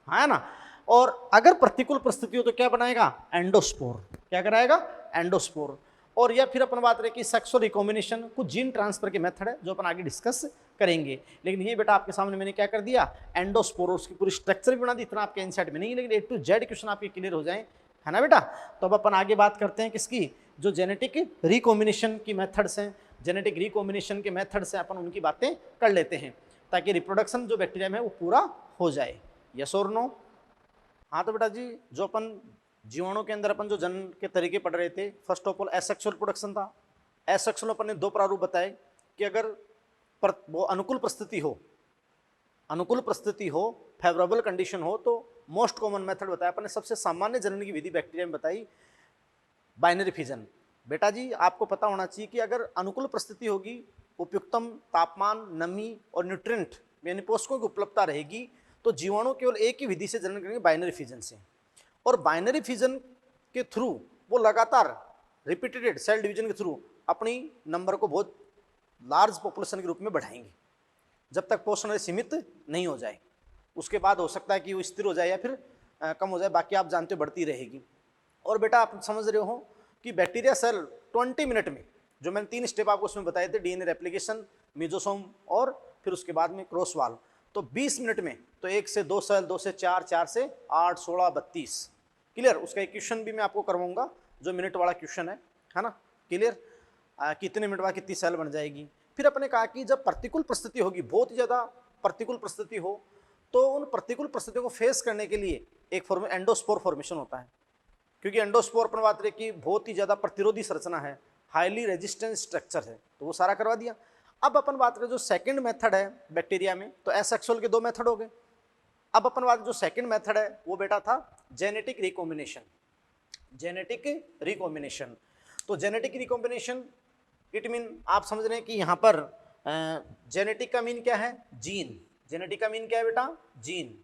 है ना। और अगर प्रतिकूल परिस्थिति हो तो क्या बनाएगा? एंडोस्पोर। क्या कराएगा? एंडोस्पोर। और या फिर अपन बात रहे कि सेक्सुअल रिकॉम्बिनेशन, कुछ जीन ट्रांसफर के मेथड है जो अपन आगे डिस्कस करेंगे। लेकिन ये बेटा आपके सामने मैंने क्या कर दिया? एंडोस्पोर, उसकी पूरी स्ट्रक्चर भी बना दी। इतना आपके इनसाइट में नहीं, लेकिन A to Z क्वेश्चन आपके क्लियर हो जाए, है ना बेटा। तो अब अपन आगे बात करते हैं किसकी? जो जेनेटिक रिकॉम्बिनेशन की मेथड्स हैं, जेनेटिक रिकॉम्बिनेशन के मेथड्स हैं, अपन उनकी बातें कर लेते हैं ताकि रिप्रोडक्शन जो बैक्टीरिया में है वो पूरा हो जाए। यस और नो? हाँ तो बेटा जी, जो अपन जीवाणु के अंदर अपन जो जनन के तरीके पढ़ रहे थे, first of all asexual production था। एसेक्सुअल अपन ने 2 प्रारूप बताए कि अगर वो अनुकूल परिस्थिति हो, अनुकूल परिस्थिति हो, फेवरेबल कंडीशन हो, तो मोस्ट कॉमन मेथड बताया अपन ने। सबसे सामान्य जनन की विधि बैक्टीरिया में बताई बाइनरी फिजन। बेटा जी आपको पता होना चाहिए कि अगर अनुकूल परिस्थिति होगी, उपयुक्तम तापमान, नमी और न्यूट्रिएंट यानी पोषकों की उपलब्धता रहेगी, तो जीवाणु केवल एक ही विधि से जनन करेंगे, बाइनरी फिजन से। और बाइनरी फिजन के थ्रू वो लगातार रिपीटेड सेल डिवीजन के थ्रू अपनी नंबर को बहुत लार्ज पॉपुलेशन के रूप में बढ़ाएंगे, जब तक पोषण सीमित नहीं हो जाए। उसके बाद हो सकता है कि वो स्थिर हो जाए या फिर कम हो जाए, बाकी आप जानते हो बढ़ती रहेगी। और बेटा आप समझ रहे हो कि बैक्टीरिया सेल 20 मिनट में, जो मैंने 3 स्टेप आपको उसमें बताए थे, डीएनए रेप्लिकेशन, मेसोसोम और फिर उसके बाद में क्रॉस वाल, तो 20 मिनट में तो 1 से 2 सेल, 2 से 4, 4 से 8, 16, 32। क्लियर, उसका एक क्वेश्चन भी मैं आपको करवाऊंगा जो मिनट वाला क्वेश्चन है ना। क्लियर, कितने मिनट बाद कितनी सेल बन जाएगी। फिर अपने कहा कि जब प्रतिकूल परिस्थिति होगी, बहुत ही ज़्यादा प्रतिकूल परिस्थिति हो, तो उन प्रतिकूल परिस्थितियों को फेस करने के लिए एक एंडोस्पोर फॉर्मेशन होता है। क्योंकि एंडोस्पोर पर बात रही कि बहुत ही ज़्यादा प्रतिरोधी संरचना है, हाईली रेजिस्टेंट स्ट्रक्चर है, तो वो सारा करवा दिया। अब अपन बात करें जो सेकंड मेथड है बैक्टीरिया में, तो एसेक्सुअल के 2 मेथड हो गए। अब अपन बात जो सेकंड मेथड है वो बेटा था जेनेटिक रिकॉम्बिनेशन। जेनेटिक रिकॉम्बिनेशन, तो जेनेटिक रिकॉम्बिनेशन इट मीन आप समझ रहे हैं कि यहाँ पर जेनेटिक का मीन क्या है? जीन। जेनेटिक का मीन क्या है बेटा? जीन।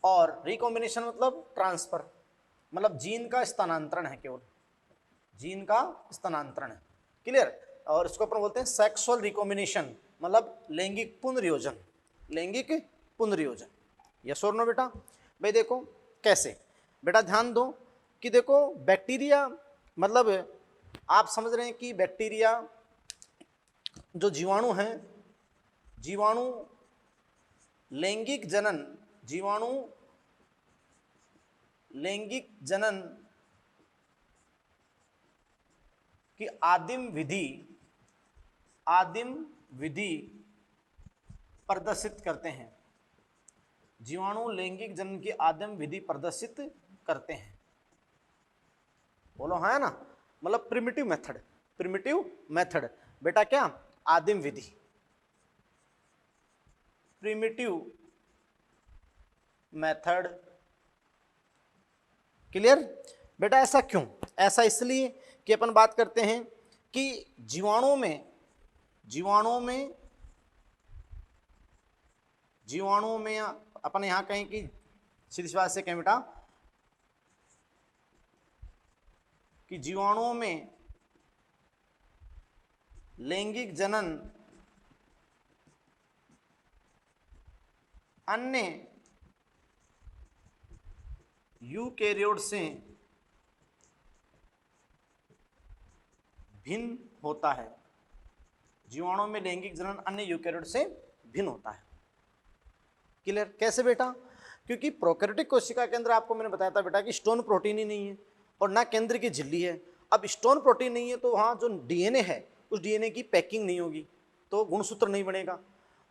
और रिकॉम्बिनेशन मतलब ट्रांसफर, मतलब जीन का स्थानांतरण है, केवल जीन का स्थानांतरण है। क्लियर, और इसको अपन बोलते हैं सेक्सुअल रिकॉम्बिनेशन, मतलब लैंगिक पुनर्योजन, लैंगिक पुनर्योजन। यस और नो बेटा? भाई देखो कैसे, बेटा ध्यान दो कि देखो बैक्टीरिया, मतलब आप समझ रहे हैं कि बैक्टीरिया जो जीवाणु हैं, जीवाणु लैंगिक जनन, जीवाणु लैंगिक जनन की आदिम विधि प्रदर्शित करते हैं। जीवाणु लैंगिक जनन की आदिम विधि प्रदर्शित करते हैं। बोलो हाँ है ना, मतलब प्रिमिटिव मेथड, प्रिमिटिव मेथड बेटा क्या, आदिम विधि, प्रिमिटिव मेथड। क्लियर बेटा? ऐसा क्यों? ऐसा इसलिए कि अपन बात करते हैं कि जीवाणुओं में अपन यहां कहें कि सीधी सी बात से कहें बेटा कि जीवाणुओं में लैंगिक जनन अन्य यूकेरियोट से भिन्न होता है। जीवाणुओं में लैंगिक जनन अन्य यूकेरियोट से भिन्न होता है। क्लियर? कैसे बेटा? क्योंकि प्रोकैरियोटिक कोशिका के अंदर आपको मैंने बताया था बेटा कि स्टोन प्रोटीन ही नहीं है और ना केंद्र की झिल्ली है। अब स्टोन प्रोटीन नहीं है तो वहाँ जो डीएनए है उस डीएनए की पैकिंग नहीं होगी, तो गुणसूत्र नहीं बनेगा,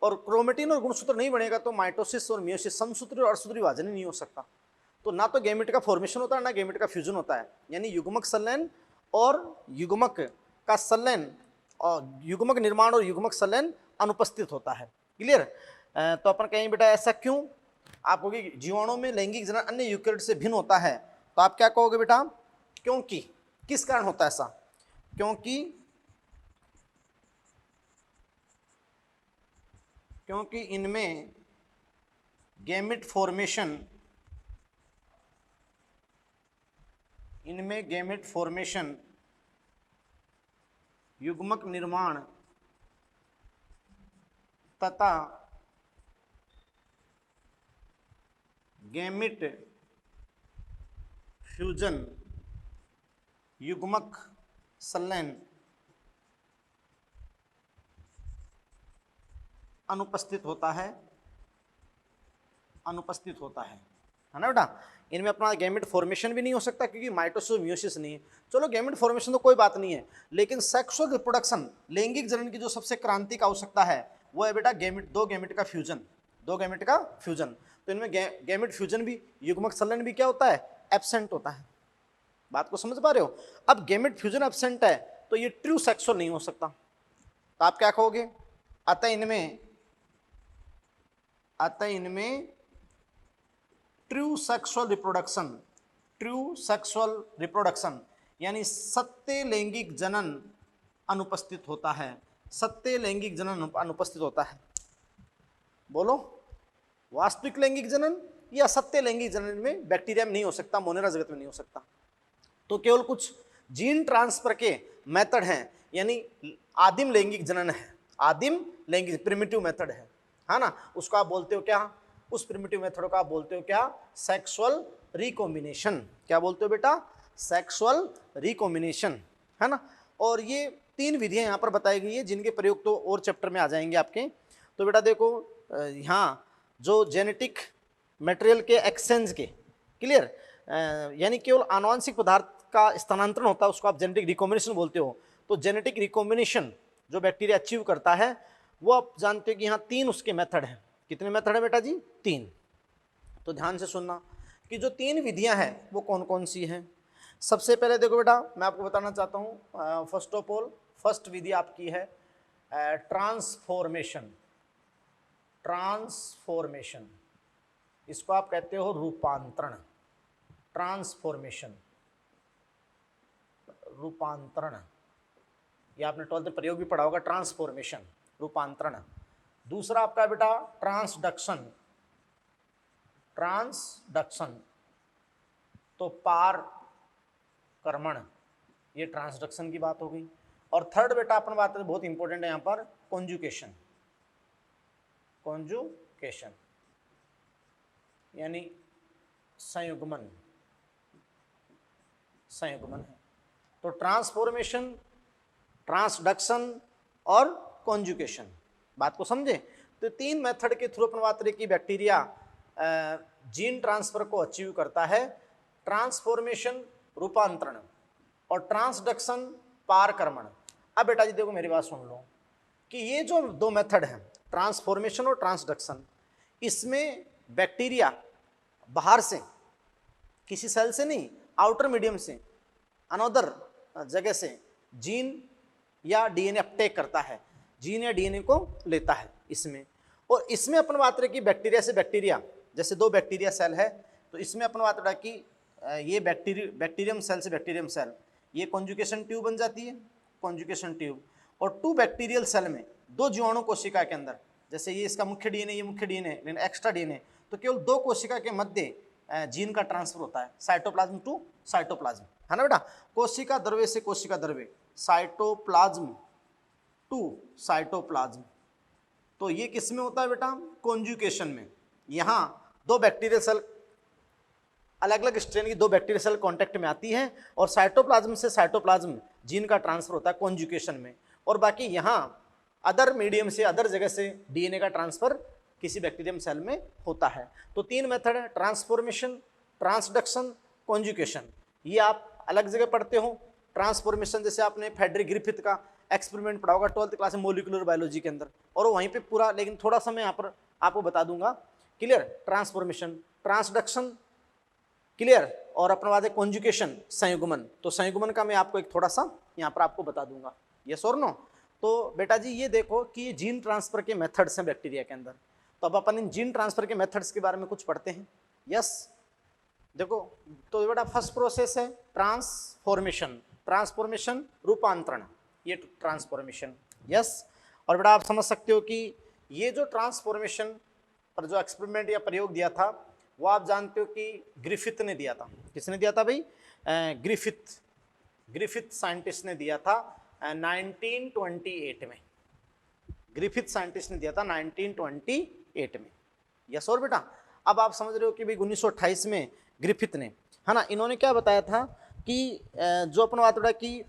और क्रोमेटिन और गुणसूत्र नहीं बनेगा तो माइटोसिस और मियोसिस, समसूत्री और अर्धसूत्री विभाजन ही नहीं हो सकता। तो ना तो गैमेट का फॉर्मेशन होता है ना गैमेट का फ्यूजन होता है, यानी युग्मक संलयन और युग्मक का संलयन और युग्मक निर्माण और युग्मक संलयन अनुपस्थित होता है। क्लियर? तो अपन कहें बेटा ऐसा क्यों? आप कहोगे जीवाणुओं में लैंगिक जनन अन्य यूकेरियोट से भिन्न होता है, तो आप क्या कहोगे बेटा? क्योंकि, किस कारण होता है ऐसा? क्योंकि इनमें गैमेट फॉर्मेशन, युग्मक निर्माण तथा गैमेट फ्यूजन, युग्मक संलयन अनुपस्थित होता है ना बेटा? इनमें अपना गैमेट फॉर्मेशन भी नहीं हो सकता क्योंकि माइटोसिस मियोसिस नहीं है। चलो गैमेट फॉर्मेशन तो कोई बात नहीं है, लेकिन सेक्सुअल रिप्रोडक्शन, लैंगिक जनन की जो सबसे क्रांतिक आवश्यकता है वो है बेटा दो गैमेट का फ्यूजन। तो इनमें गैमेट फ्यूजन भी, युग्मक संलयन भी क्या होता है? एब्सेंट होता है। बात को समझ पा रहे हो? अब गैमेट फ्यूजन एब्सेंट है तो ये ट्रू सेक्सुअल नहीं हो सकता, तो आप क्या कहोगे? अतः इनमें ट्रू सेक्सुअल रिप्रोडक्शन यानी सत्य लैंगिक जनन अनुपस्थित होता है। बोलो, वास्तविक लैंगिक जनन या सत्य लैंगिक जनन में बैक्टीरिया में नहीं हो सकता, मोनेरा जगत में नहीं हो सकता। तो केवल कुछ जीन ट्रांसफर के मेथड हैं, यानी आदिम लैंगिक जनन है, आदिम लैंगिक प्रिमिटिव मेथड है ना? उसको आप बोलते हो क्या? उस प्रिमिटिव मेथड को आप बोलते हो क्या? Sexual recombination. क्या बोलते हो बेटा? सेक्सुअल रिकॉम्बिनेशन, है ना? और ये 3 विधियां यहाँ पर बताई गई है जिनके प्रयोग तो और चैप्टर में आ जाएंगे आपके। तो बेटा देखो, यहाँ जो जेनेटिक मटेरियल के एक्सचेंज के, क्लियर, यानी केवल आनुवंशिक पदार्थ का स्थानांतरण होता है, उसको आप जेनेटिक रिकॉम्बिनेशन बोलते हो। तो जेनेटिक रिकॉम्बिनेशन जो बैक्टीरिया अचीव करता है वो आप जानते हो कि यहाँ 3 उसके मेथड हैं। कितने मेथड है बेटा जी? 3। तो ध्यान से सुनना कि जो 3 विधियां हैं वो कौन कौन सी हैं। सबसे पहले देखो बेटा, मैं आपको बताना चाहता हूँ, फर्स्ट ऑफ ऑल फर्स्ट विधि आपकी है ट्रांसफॉर्मेशन। इसको आप कहते हो रूपांतरण। रूपांतरण, ये आपने 12th में प्रयोग भी पढ़ा होगा, ट्रांसफॉर्मेशन, रूपांतरण। दूसरा आपका बेटा ट्रांसडक्शन, तो पारकर्मण, ये ट्रांसडक्शन की बात हो गई। और थर्ड बेटा अपन बात करें, बहुत इंपॉर्टेंट है यहाँ पर, कॉन्जुकेशन यानी संयुग्मन है। तो ट्रांसफॉर्मेशन, ट्रांसडक्शन और कॉन्जुकेशन, बात को समझे? तो 3 मेथड के थ्रू अपन बात करें कि बैक्टीरिया जीन ट्रांसफर को अचीव करता है। ट्रांसफॉर्मेशन रूपांतरण और ट्रांसडक्शन पारकर्मण। अब बेटा जी देखो, मेरी बात सुन लो कि ये जो 2 मेथड हैं, ट्रांसफॉर्मेशन और ट्रांसडक्शन, इसमें बैक्टीरिया बाहर से, किसी सेल से नहीं, आउटर मीडियम से अनदर जगह से जीन या डीएनए अपटेक करता है, जीन या डीएनए को लेता है इसमें। और इसमें अपन बात रहे कि बैक्टीरिया से बैक्टीरिया, जैसे दो बैक्टीरिया सेल है तो इसमें अपन बात रहा कि ये बैक्टीरियम सेल से बैक्टीरियम सेल ये कॉन्जुगेशन ट्यूब बन जाती है, कॉन्जुगेशन ट्यूब। और टू बैक्टीरियल सेल में दो जीवाणु कोशिका के अंदर, जैसे ये इसका मुख्य डीएनए, ये मुख्य डीएनए लेकिन एक्स्ट्रा डीएनए, तो केवल दो कोशिका के मध्य जीन का ट्रांसफर होता है, साइटोप्लाज्म टू साइटोप्लाज्म, है ना बेटा। कोशिका द्रव्य से कोशिका द्रव्य, साइटोप्लाज्म टू साइटोप्लाज्म। तो ये किस में होता है बेटा? कॉन्जुगेशन में। यहाँ दो बैक्टीरियल सेल, अलग अलग स्ट्रेन की दो बैक्टीरियल सेल कांटेक्ट में आती है और साइटोप्लाज्म से साइटोप्लाज्म जीन का ट्रांसफर होता है कॉन्जुगेशन में। और बाकी यहाँ अदर मीडियम से, अदर जगह से डीएनए का ट्रांसफर किसी बैक्टीरियम सेल में होता है। तो तीन मेथड है, ट्रांसफॉर्मेशन, ट्रांसडक्शन, कॉन्जुगेशन। ये आप अलग जगह पढ़ते हो। ट्रांसफॉर्मेशन जैसे आपने फ्रेडरिक ग्रिफिथ का एक्सपेरिमेंट पढ़ा होगा 12th क्लास में मॉलिक्यूलर बायोलॉजी के अंदर, और वो वहीं पे पूरा, लेकिन थोड़ा सा मैं यहाँ पर आपको बता दूंगा। क्लियर? ट्रांसफॉर्मेशन, ट्रांसडक्शन, क्लियर, और अपना बात है कॉन्जुगेशन, संयुग्मन। तो संयुग्मन का मैं आपको एक थोड़ा सा यहाँ पर आपको बता दूंगा, यस और नो। तो बेटा जी ये देखो कि ये जीन ट्रांसफर के मेथड्स हैं बैक्टीरिया के अंदर। तो अब अपन इन जीन ट्रांसफर के मेथड्स के बारे में कुछ पढ़ते हैं। यस, देखो तो बेटा फर्स्ट प्रोसेस है ट्रांसफॉर्मेशन, ट्रांसफॉर्मेशन रूपांतरण, ये ट्रांसफॉर्मेशन। यस, और बेटा आप समझ सकते हो कि ये जो ट्रांसफॉर्मेशन पर जो एक्सपेरिमेंट या प्रयोग दिया था वो आप जानते हो कि ग्रिफिथ ने दिया था। किसने दिया था भाई? ग्रिफिथ साइंटिस्ट ने दिया था 1928 में। ग्रिफिथ साइंटिस्ट ने दिया था 1928 में। यस और बेटा अब आप समझ रहे हो कि भाई 1928 में ग्रिफिथ ने, है ना, इन्होंने क्या बताया था कि जो अपन बात उड़ा कि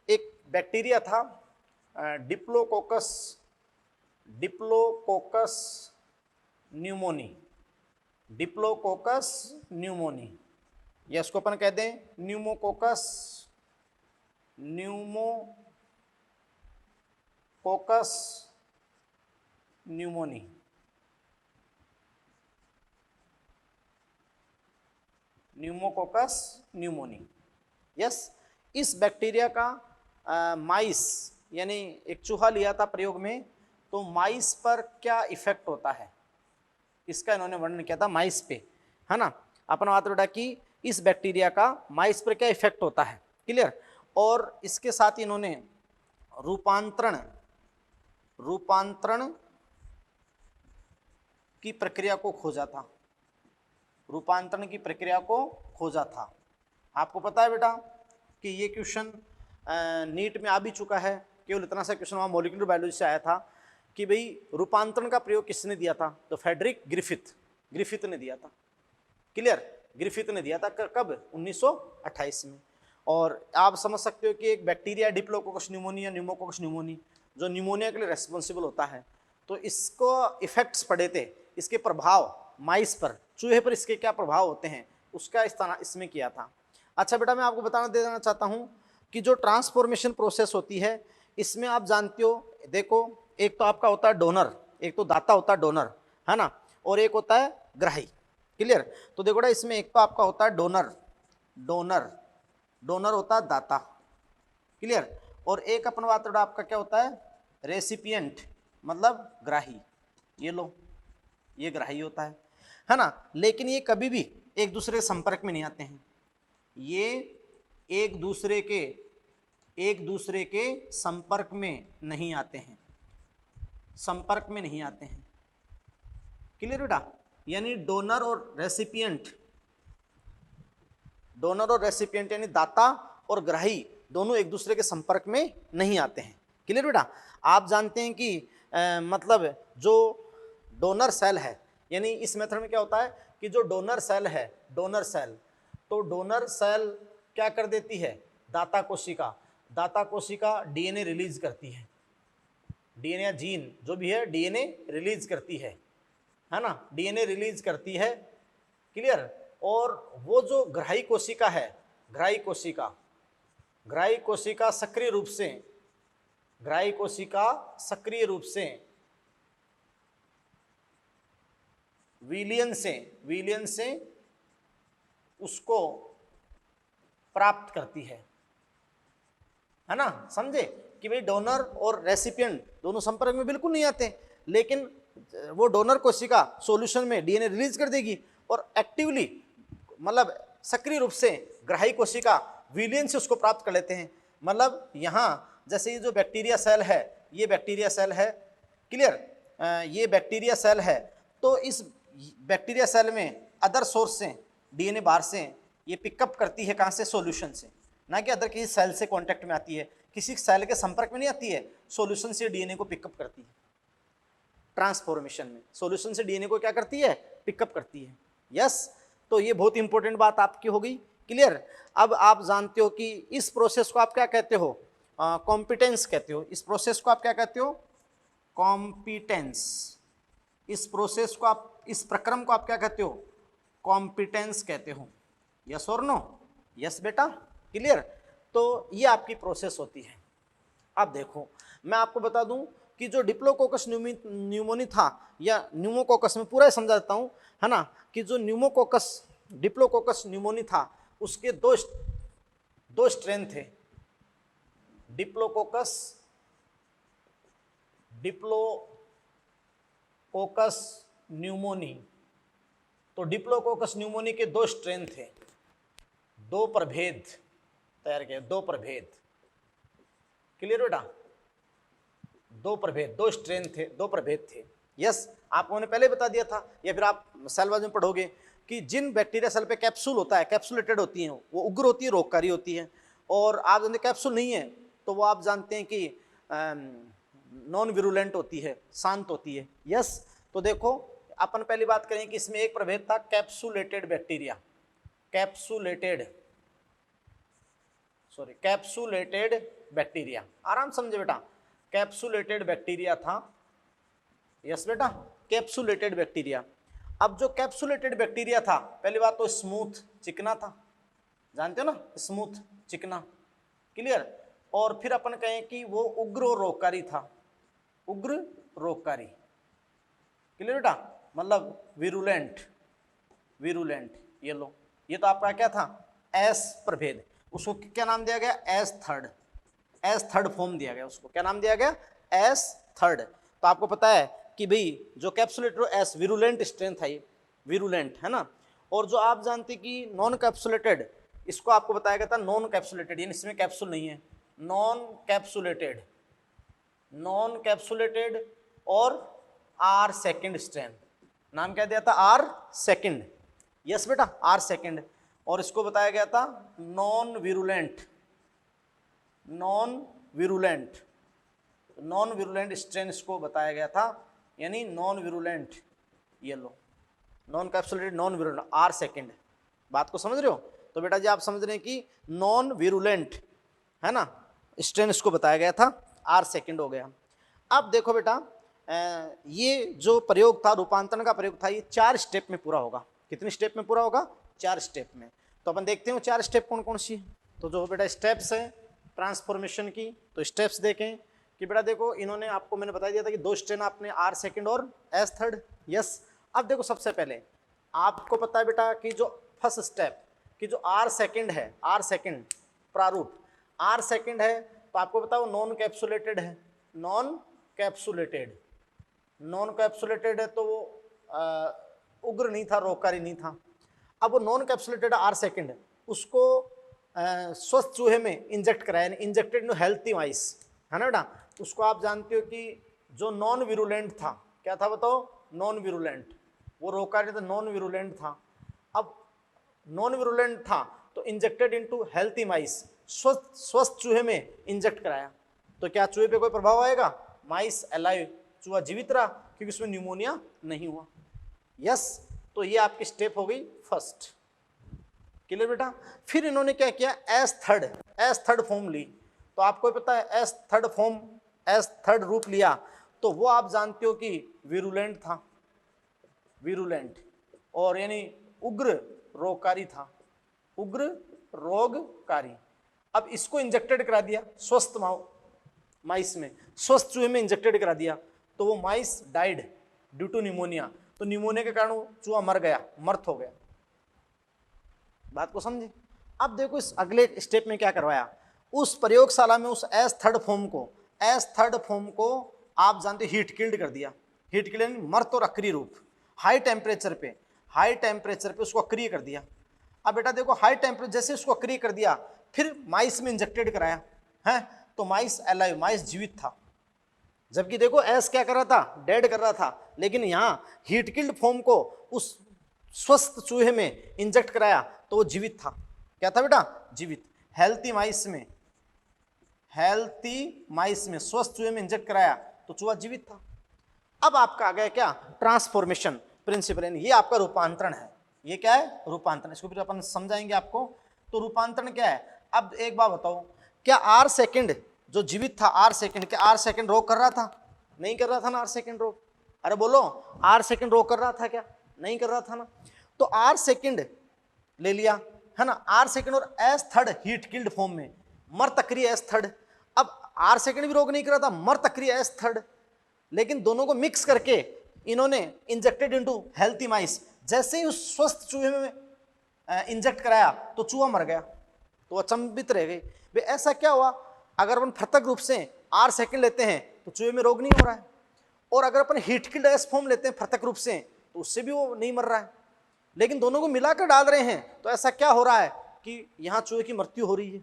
एक बैक्टीरिया था डिप्लोकोकस न्यूमोनी, डिप्लोकोकस न्यूमोनी, या इसको अपन कहते हैं pneumococcus pneumoniae. Pneumococcus pneumoniae. Yes, इस बैक्टीरिया का माइस यानी एक चूहा लिया था प्रयोग में, तो माइस पर क्या इफेक्ट होता है इसका इन्होंने वर्णन किया था माइस पे, है ना। अपना बात बेटा कि इस बैक्टीरिया का माइस पर क्या इफेक्ट होता है, क्लियर। और इसके साथ ही इन्होंने रूपांतरण की प्रक्रिया को खोजा था, रूपांतरण की प्रक्रिया को खोजा था। आपको पता है बेटा कि ये क्वेश्चन नीट में आ भी चुका है, केवल इतना सा क्वेश्चन वहाँ मॉलिक्यूलर बायोलॉजी से आया था कि भाई रूपांतरण का प्रयोग किसने दिया था? तो फ्रेडरिक ग्रिफिथ ने दिया था, क्लियर। ग्रिफिथ ने दिया था कब? 1928 में। और आप समझ सकते हो कि एक बैक्टीरिया डिप्लोकोकस न्यूमोनी या न्यूमोकोकस न्यूमोनी जो न्यूमोनिया के लिए रेस्पॉन्सिबल होता है, तो इसको इफेक्ट्स पड़े थे, इसके प्रभाव माइस पर, चूहे पर इसके क्या प्रभाव होते हैं उसका इसमें किया था। अच्छा बेटा मैं आपको बताना दे देना चाहता हूँ कि जो ट्रांसफॉर्मेशन प्रोसेस होती है इसमें आप जानते हो, देखो एक तो आपका होता है डोनर, एक तो दाता होता है डोनर, है ना, और एक होता है ग्राही, क्लियर। तो देखो इसमें एक तो आपका होता है डोनर होता है दाता, क्लियर, और एक अपन बात आपका क्या होता है? रेसिपिएंट, मतलब ग्राही। ये लो, ये ग्राही होता है ना। लेकिन ये कभी भी एक दूसरे के संपर्क में नहीं आते हैं, ये एक दूसरे के संपर्क में नहीं आते हैं, संपर्क में नहीं आते हैं, क्लियर बेटा। यानी डोनर और रेसिपिएंट यानी दाता और ग्राही दोनों एक दूसरे के संपर्क में नहीं आते हैं, क्लियर बेटा। आप जानते हैं कि मतलब जो डोनर सेल है, यानी इस मेथड में क्या होता है कि जो डोनर सेल है, तो डोनर सेल क्या कर देती है? दाता कोशिका डीएनए रिलीज करती है, डीएनए या जीन जो भी है डीएनए रिलीज करती है ना, डीएनए रिलीज करती है, क्लियर। और वो जो ग्राही कोशिका है, ग्राही कोशिका सक्रिय रूप से विलियन से उसको प्राप्त करती है, है ना, समझे कि भाई डोनर और रेसिपिएंट दोनों संपर्क में बिल्कुल नहीं आते, लेकिन वो डोनर कोशिका सॉल्यूशन में डीएनए रिलीज कर देगी और एक्टिवली मतलब सक्रिय रूप से ग्राही कोशिका विलयन से उसको प्राप्त कर लेते हैं। मतलब यहाँ जैसे ये जो बैक्टीरिया सेल है, ये बैक्टीरिया सेल है, क्लियर, ये बैक्टीरिया सेल है, तो इस बैक्टीरिया सेल में अदर सोर्स से डीएनए बाहर से ये पिकअप करती है, कहाँ से, सॉल्यूशन से, ना कि अदर किसी सेल से कांटेक्ट में आती है, किसी सेल के संपर्क में नहीं आती है, सॉल्यूशन से डीएनए को पिकअप करती है। ट्रांसफॉर्मेशन में सॉल्यूशन से डीएनए को क्या करती है, पिकअप करती है। यस, तो ये बहुत इंपॉर्टेंट बात आपकी हो गई, क्लियर। अब आप जानते हो कि इस प्रोसेस को आप क्या कहते हो, कॉम्पिटेंस कहते हो। इस प्रोसेस को आप क्या कहते हो, कॉम्पिटेंस। इस प्रोसेस को आप, इस प्रक्रम को आप क्या कहते हो, कॉम्पिटेंस कहते हो। यस और नो, यस बेटा, क्लियर। तो ये आपकी प्रोसेस होती है। अब देखो मैं आपको बता दूं कि जो डिप्लोकोकस न्यूमोनी था, या न्यूमोकोकस में पूरा समझा देता हूं, है ना, कि जो न्यूमोकोकस डिप्लोकोकस न्यूमोनी था उसके दो स्ट्रेन थे, डिप्लोकोकस न्यूमोनी। तो डिप्लोकोकस न्यूमोनी के दो स्ट्रेन थे, दो प्रभेद तैयार किए, दो प्रभेद, क्लियर बेटा, दो प्रभेद, दो स्ट्रेन थे, दो प्रभेद थे। यस, आपको ने पहले बता दिया था, या फिर आप सेलवाज में पढ़ोगे कि जिन बैक्टीरिया सेल पे कैप्सूल होता है, कैप्सुलेटेड होती हैं, वो उग्र होती है, रोगकारी होती है, और आप जानते कैप्सूल नहीं है तो वो आप जानते हैं कि नॉन विरुलेंट होती है, शांत होती है। यस, तो देखो अपन पहली बात करें कि इसमें एक प्रभेद था कैप्सुलेटेड बैक्टीरिया, कैप्सुलेटेड बैक्टीरिया, आराम समझे बेटा, कैप्सुलेटेड बैक्टीरिया था। यस बेटा, कैप्सुलेटेड बैक्टीरिया। अब जो कैप्सुलेटेड बैक्टीरिया था, पहली बात तो स्मूथ, चिकना था, जानते हो ना, स्मूथ चिकना, क्लियर। और फिर अपन कहें कि वो उग्र और रोगकारी था, उग्र रोगकारी, क्लियर बेटा, मतलब विरुलेंट, ये लो, ये तो आपका क्या था, एस प्रभेद। उसको क्या नाम दिया गया, एस थर्ड फॉर्म दिया गया, उसको क्या नाम दिया गया, एस थर्ड। तो आपको पता है कि भाई जो कैप्सुलेटेड एस विरुलेंट स्ट्रेन था, ये विरुलेंट है ना। और जो आप जानते कि नॉन कैप्सुलेटेड, इसको आपको बताया गया था नॉन कैप्सुलेटेड, यानी इसमें कैप्सूल नहीं है, नॉन कैप्सुलेटेड और आर सेकेंड स्ट्रेन, नाम क्या दिया था, आर सेकेंड। यस बेटा, आर सेकेंड। और इसको बताया गया था नॉन विरुलेंट स्ट्रेन इसको बताया गया था, यानी नॉन विरुलेंट, ये लो, non capsulated non virulent, R second. बात को समझ रहे हो। तो बेटा जी आप समझ रहे हैं कि नॉन विरुलेंट है ना स्ट्रेन इसको बताया गया था, आर सेकेंड हो गया। अब देखो बेटा, ये जो प्रयोग था, रूपांतरण का प्रयोग था, ये 4 स्टेप में पूरा होगा। कितने स्टेप में पूरा होगा, 4 स्टेप में। तो अपन देखते हैं 4 स्टेप कौन कौन सी है। तो जो बेटा स्टेप्स है ट्रांसफॉर्मेशन की, तो स्टेप्स देखें कि बेटा देखो इन्होंने आपको, मैंने बता दिया था कि 2 स्ट्रेन आपने, आर सेकेंड और एस थर्ड। यस, अब देखो सबसे पहले आपको पता है बेटा कि जो फर्स्ट स्टेप कि जो आर सेकेंड है, आर सेकेंड प्रारूप, आर सेकेंड है, तो आपको पता है वो नॉन कैप्सुलेटेड है, नॉन कैप्सुलेटेड है, तो वो उग्र नहीं था, रोगकारी नहीं था। अब वो नॉन कैप्सुलेटेड आर सेकेंड, उसको स्वस्थ चूहे में इंजेक्ट कराया, इंजेक्टेड नो हेल्थी माइस, है ना बेटा। उसको आप जानते हो कि जो नॉन विरुलेंट था, क्या था बताओ, नॉन विरुलेंट, वो रोगकारी था, नॉन विरुलेंट था। अब नॉन विरुलेंट था तो इंजेक्टेड इनटू हेल्थी माइस, स्वस्थ चूहे में इंजेक्ट कराया, तो क्या चूहे पे कोई प्रभाव आएगा, माइस अलाइव, चूहा जीवित रहा, क्योंकि उसमें न्यूमोनिया नहीं हुआ। यस, तो ये आपकी स्टेप हो गई फर्स्ट, क्लियर बेटा। फिर इन्होंने क्या किया, एस थर्ड फॉर्म ली। तो आपको पता है एस थर्ड रूप लिया, तो वो आप जानते हो कि विरुलेंट था, और यानी उग्र रोगकारी था, उग्र रोगकारी। अब इसको इंजेक्टेड करा दिया स्वस्थ माइस में, स्वस्थ चूहे में इंजेक्टेड करा दिया, तो वो माइस डाइड ड्यू टू न्यूमोनिया, तो न्यूमोनिया के कारण वो चूहा मर गया, मर्त हो गया। बात को समझे। अब देखो इस अगले स्टेप में क्या करवाया, उस प्रयोगशाला में उस एस थर्ड फॉर्म को आप जानते हो हीट किल्ड कर दिया। हीट किल्ड यानी मर्त और अक्रिय रूप, हाई टेम्परेचर पे उसको अक्रिय कर दिया। अब बेटा देखो हाई टेम्परेचर जैसे उसको अक्रिय कर दिया, फिर माइस में इंजेक्टेड कराया है, तो माइस अलाइव, माइस जीवित था। जबकि देखो एस क्या कर रहा था, डेड कर रहा था, लेकिन यहाँ हीट किल्ड फॉर्म को उस स्वस्थ चूहे में इंजेक्ट कराया तो वो जीवित था। क्या था बेटा, जीवित। हेल्थी माइस में स्वस्थ चूहे में इंजेक्ट कराया तो चूहा जीवित था। अब आपका आ गया क्या, ट्रांसफॉर्मेशन प्रिंसिपल, यानी ये आपका रूपांतरण है। ये क्या है, रूपांतरण। इसको फिर अपन समझाएंगे आपको। तो रूपांतरण क्या है। अब एक बात बताओ, क्या आर सेकंड जो जीवित था, आर सेकंड रोग कर रहा था? नहीं कर रहा था ना आर सेकंड रोग। अरे बोलो, आर सेकंड रोग कर रहा था क्या? नहीं कर रहा था ना। तो आर सेकंड ले लिया है ना, आर सेकंड और S third heat killed form में, मर्त अक्रिय एस थर्ड। अब आर सेकंड भी रोग नहीं कर रहा था, मर्त अक्रिय एस थर्ड, लेकिन दोनों को मिक्स करके इन्होंने इंजेक्टेड इनटू हेल्थी माइस। जैसे ही उस स्वस्थ चूहे में इंजेक्ट कराया तो चूहा मर गया। तो अचंभित रह गई, वे ऐसा क्या हुआ? अगर अपन पृथक रूप से आर सेकंड लेते हैं तो चूहे में रोग नहीं हो रहा है, और अगर अपन हीट किल्ड एस फॉर्म लेते हैं पृथक रूप से तो उससे भी वो नहीं मर रहा है। लेकिन दोनों को मिलाकर डाल रहे हैं तो ऐसा क्या हो रहा है कि यहाँ चूहे की मृत्यु हो रही है।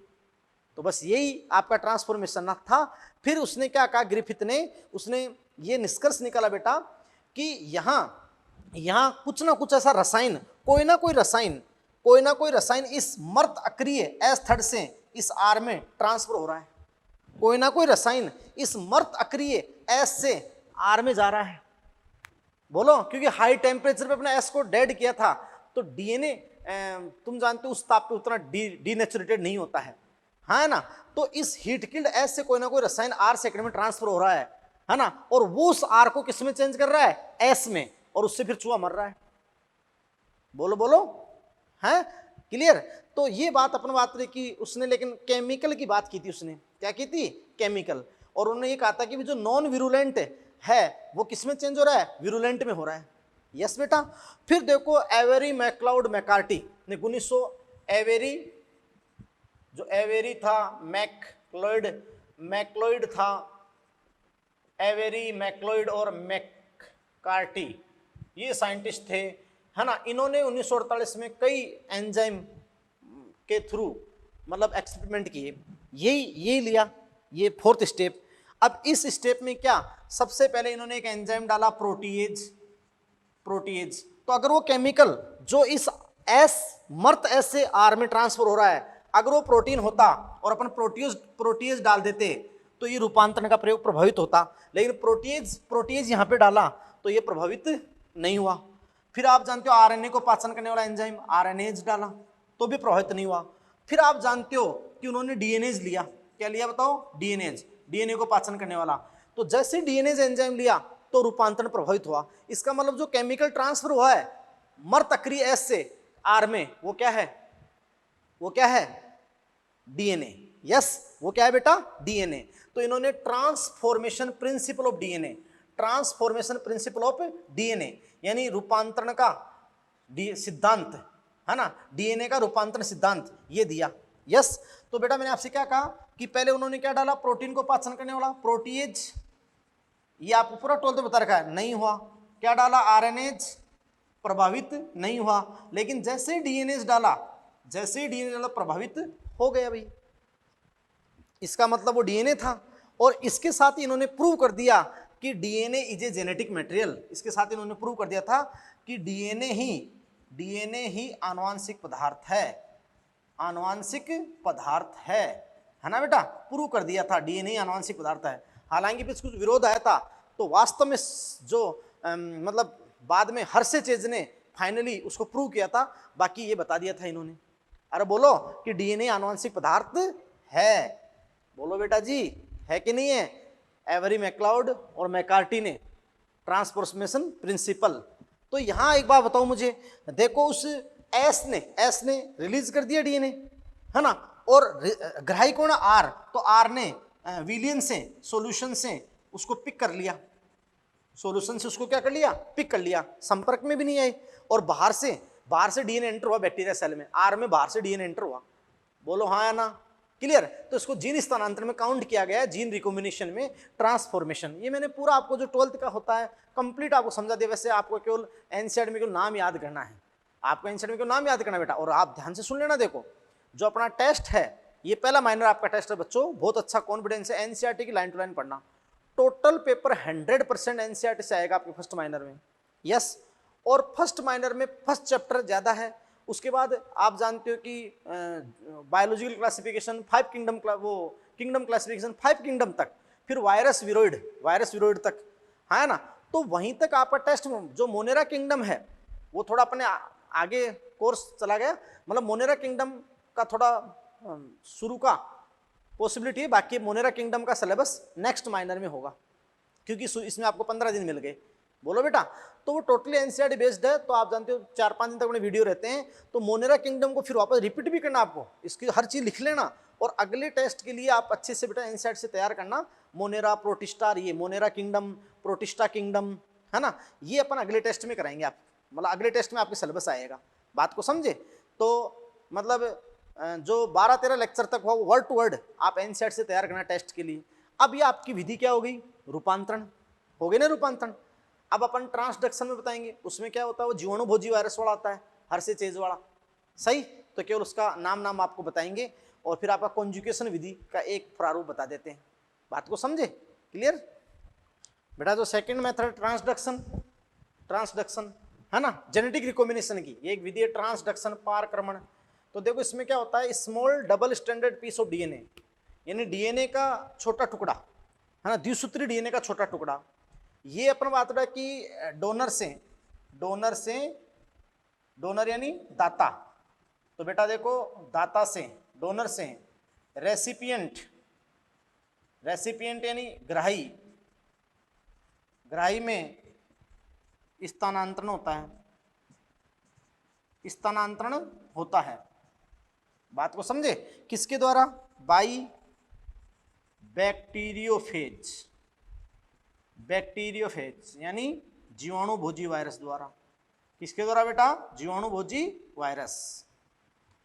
तो बस यही आपका ट्रांसफॉर्मेशन था। फिर उसने क्या कहा, ग्रिफिथ ने, उसने ये निष्कर्ष निकाला बेटा कि यहाँ कुछ ना कुछ ऐसा रसायन, कोई ना कोई रसायन इस मर्त अक्रिय एस थर्ड से इस आर में ट्रांसफर हो रहा है। कोई ना कोई रसायन इस मर्त अक्रिय एस से आर में जा रहा है। बोलो, क्योंकि हाई टेम्परेचर पे अपने एस को डेड किया था, तो डीएनए तुम जानते हो उस ताप पे उतना डीनेचुरेटेड नहीं होता है ना। तो इस हीट किल्ड एस से कोई ना कोई रसायन आर सेकंड में ट्रांसफर हो रहा है ना, और वो उस आर को किस में चेंज कर रहा है, एस में, और उससे फिर चूहा मर रहा है। बोलो है क्लियर। तो ये बात अपन बात रही कि उसने, लेकिन केमिकल की बात की थी उसने, क्या की थी, केमिकल। और उन्होंने ये कहा था कि जो नॉन विरुलेंट है वो किस में चेंज हो रहा है, विरुलेंट में हो रहा है। यस बेटा। फिर देखो एवेरी मैक्लाउड मैकार्टी ने 1900, एवेरी था, मैक्लोइड था, एवेरी, मैक्लोइड और मैकार्टी, ये साइंटिस्ट थे है ना। इन्होंने 1948 में कई एंजाइम के थ्रू मतलब एक्सपेरिमेंट किए। यही लिया, ये फोर्थ स्टेप। अब इस स्टेप में क्या, सबसे पहले इन्होंने एक एंजाइम डाला, प्रोटीएज। तो अगर वो केमिकल जो इस मर्त एस से आर में ट्रांसफर हो रहा है, अगर वो प्रोटीन होता और अपन प्रोटीएज डाल देते तो ये रूपांतरण का प्रयोग प्रभावित होता। लेकिन प्रोटीएज यहाँ पे डाला तो ये प्रभावित नहीं हुआ। फिर आप जानते हो आरएनए को पाचन करने वाला एंजाइम आरएनएज डाला तो भी प्रभावित नहीं हुआ। फिर आप जानते हो कि उन्होंने डीएनएज लिया। क्या लिया बताओ, डीएनए को पाचन करने वाला। तो जैसे डीएनएज एंजाइम लिया तो रूपांतरण प्रभावित हुआ। इसका मतलब जो केमिकल ट्रांसफर हुआ है मर्त अक्रिय एस से आर में, वो क्या है, डीएनए। यस, वो क्या है बेटा, डीएनए। तो इन्होंने ट्रांसफॉर्मेशन प्रिंसिपल ऑफ डीएनए यानी रूपांतरण का सिद्धांत है ना, डीएनए का रूपांतरण सिद्धांत ये दिया। यस। तो बेटा मैंने आपसे क्या कहा कि पहले उन्होंने क्या डाला, प्रोटीन को पाचन करने वाला प्रोटीएज, ये आपको पूरा 12th बता रखा है, नहीं हुआ। क्या डाला, आरएनएज, प्रभावित नहीं हुआ। लेकिन जैसे डीएनए डाला प्रभावित हो गया भाई। इसका मतलब वो डीएनए था। और इसके साथ ही इन्होंने प्रूव कर दिया कि DNA is a genetic material. इसके साथ इन्होंने प्रूव कर दिया था कि डीएनए ही आनुवांशिक पदार्थ है ना बेटा। प्रूव कर दिया था डीएनए आनुवांशिक पदार्थ है। हालांकि कुछ विरोध आया था, तो वास्तव में जो मतलब बाद में हर्षेचेज ने फाइनली उसको प्रूव किया था। बाकी ये बता दिया था इन्होंने। अरे बोलो कि डीएनए आनुवंशिक पदार्थ है, बोलो बेटा जी, है कि नहीं है। एवरी मैक्लाउड और मैकार्टी ने ट्रांसफॉर्मेशन प्रिंसिपल। तो यहां एक बात बताओ मुझे, देखो उस एस ने रिलीज कर दिया डीएनए है ना, और ग्राही कौन है, आर। तो आर ने विलियन से सॉल्यूशन से उसको पिक कर लिया, सॉल्यूशन से उसको क्या कर लिया, पिक कर लिया, संपर्क में भी नहीं आए। और बाहर से डीएनए एंटर हुआ बैक्टीरिया सेल में, आर में बाहर से डीएनए एंटर हुआ। बोलो हाँ या ना, क्लियर। तो इसको जीन स्थानांतरण में काउंट किया गया है, जीन रिकॉम्बिनेशन में ट्रांसफॉर्मेशन। ये मैंने पूरा आपको जो 12th का होता है कंप्लीट आपको समझा दिया। वैसे आपको केवल एनसीईआरटी में केवल नाम याद करना है, आपको एनसीईआरटी में केवल नाम याद करना बेटा। और आप ध्यान से सुन लेना, देखो जो अपना टेस्ट है ये पहला माइनर आपका टेस्ट है बच्चों, बहुत अच्छा कॉन्फिडेंस है, एनसीईआरटी की लाइन टू लाइन पढ़ना। टोटल पेपर 100% एनसीईआरटी से आएगा आपके फर्स्ट माइनर में, यस। और फर्स्ट माइनर में फर्स्ट चैप्टर ज्यादा है, उसके बाद आप जानते हो कि बायोलॉजिकल क्लासिफिकेशन 5 किंगडम, वो किंगडम क्लासिफिकेशन 5 किंगडम तक, फिर वायरस विरोइड तक, है ना। तो वहीं तक आपका टेस्ट जो मोनेरा किंगडम है वो थोड़ा अपने आगे कोर्स चला गया, मतलब मोनेरा किंगडम का थोड़ा शुरू का पॉसिबिलिटी है, बाकी मोनेरा किंगडम का सिलेबस नेक्स्ट माइनर में होगा, क्योंकि इसमें आपको 15 दिन मिल गए। बोलो बेटा, तो वो टोटली एनसीईआरटी बेस्ड है, तो आप जानते हो 4-5 दिन तक अपने वीडियो रहते हैं, तो मोनेरा किंगडम को फिर वापस रिपीट भी करना आपको, इसकी हर चीज लिख लेना, और अगले टेस्ट के लिए आप अच्छे से बेटा एनसीईआरटी से तैयार करना। मोनेरा, प्रोटिस्टा, ये मोनेरा किंगडम, प्रोटिस्टा किंगडम, है ना, ये अपन अगले टेस्ट में कराएंगे आप, मतलब अगले टेस्ट में आपके सिलेबस आएगा। बात को समझे। तो मतलब जो 12-13 लेक्चर तक हुआ वर्ड टू वर्ड आप एनसीईआरटी से तैयार करना टेस्ट के लिए। अब ये आपकी विधि क्या हो गई, रूपांतरण हो गई ना, रूपांतरण। अब अपन ट्रांसडक्शन में बताएंगे, उसमें क्या होता है, वो जीवाणुभोजी वायरस वाला आता है, हर्षेचेज वाला, सही। तो केवल उसका नाम आपको बताएंगे, और फिर आपका कॉन्जुगेशन विधि का एक प्रारूप बता देते हैं। बात को समझे, क्लियर बेटा। जो सेकंड मेथड ट्रांसडक्शन है ना, जेनेटिक रिकॉम्बिनेशन की ये एक विधि है, ट्रांसडक्शन, पारक्रमण। तो देखो इसमें क्या होता है, small double standard piece of DNA, यानी डीएनए का छोटा टुकड़ा, है ना, द्विसूत्री डीएनए का छोटा टुकड़ा, ये अपन बात रहा कि डोनर यानी दाता। तो बेटा देखो, दाता से, डोनर से, रेसिपिएंट यानी ग्राही में स्थानांतरण होता है। बात को समझे, किसके द्वारा, बाई बैक्टीरियोफेज यानी जीवाणुभोजी वायरस द्वारा। किसके द्वारा बेटा, जीवाणुभोजी वायरस।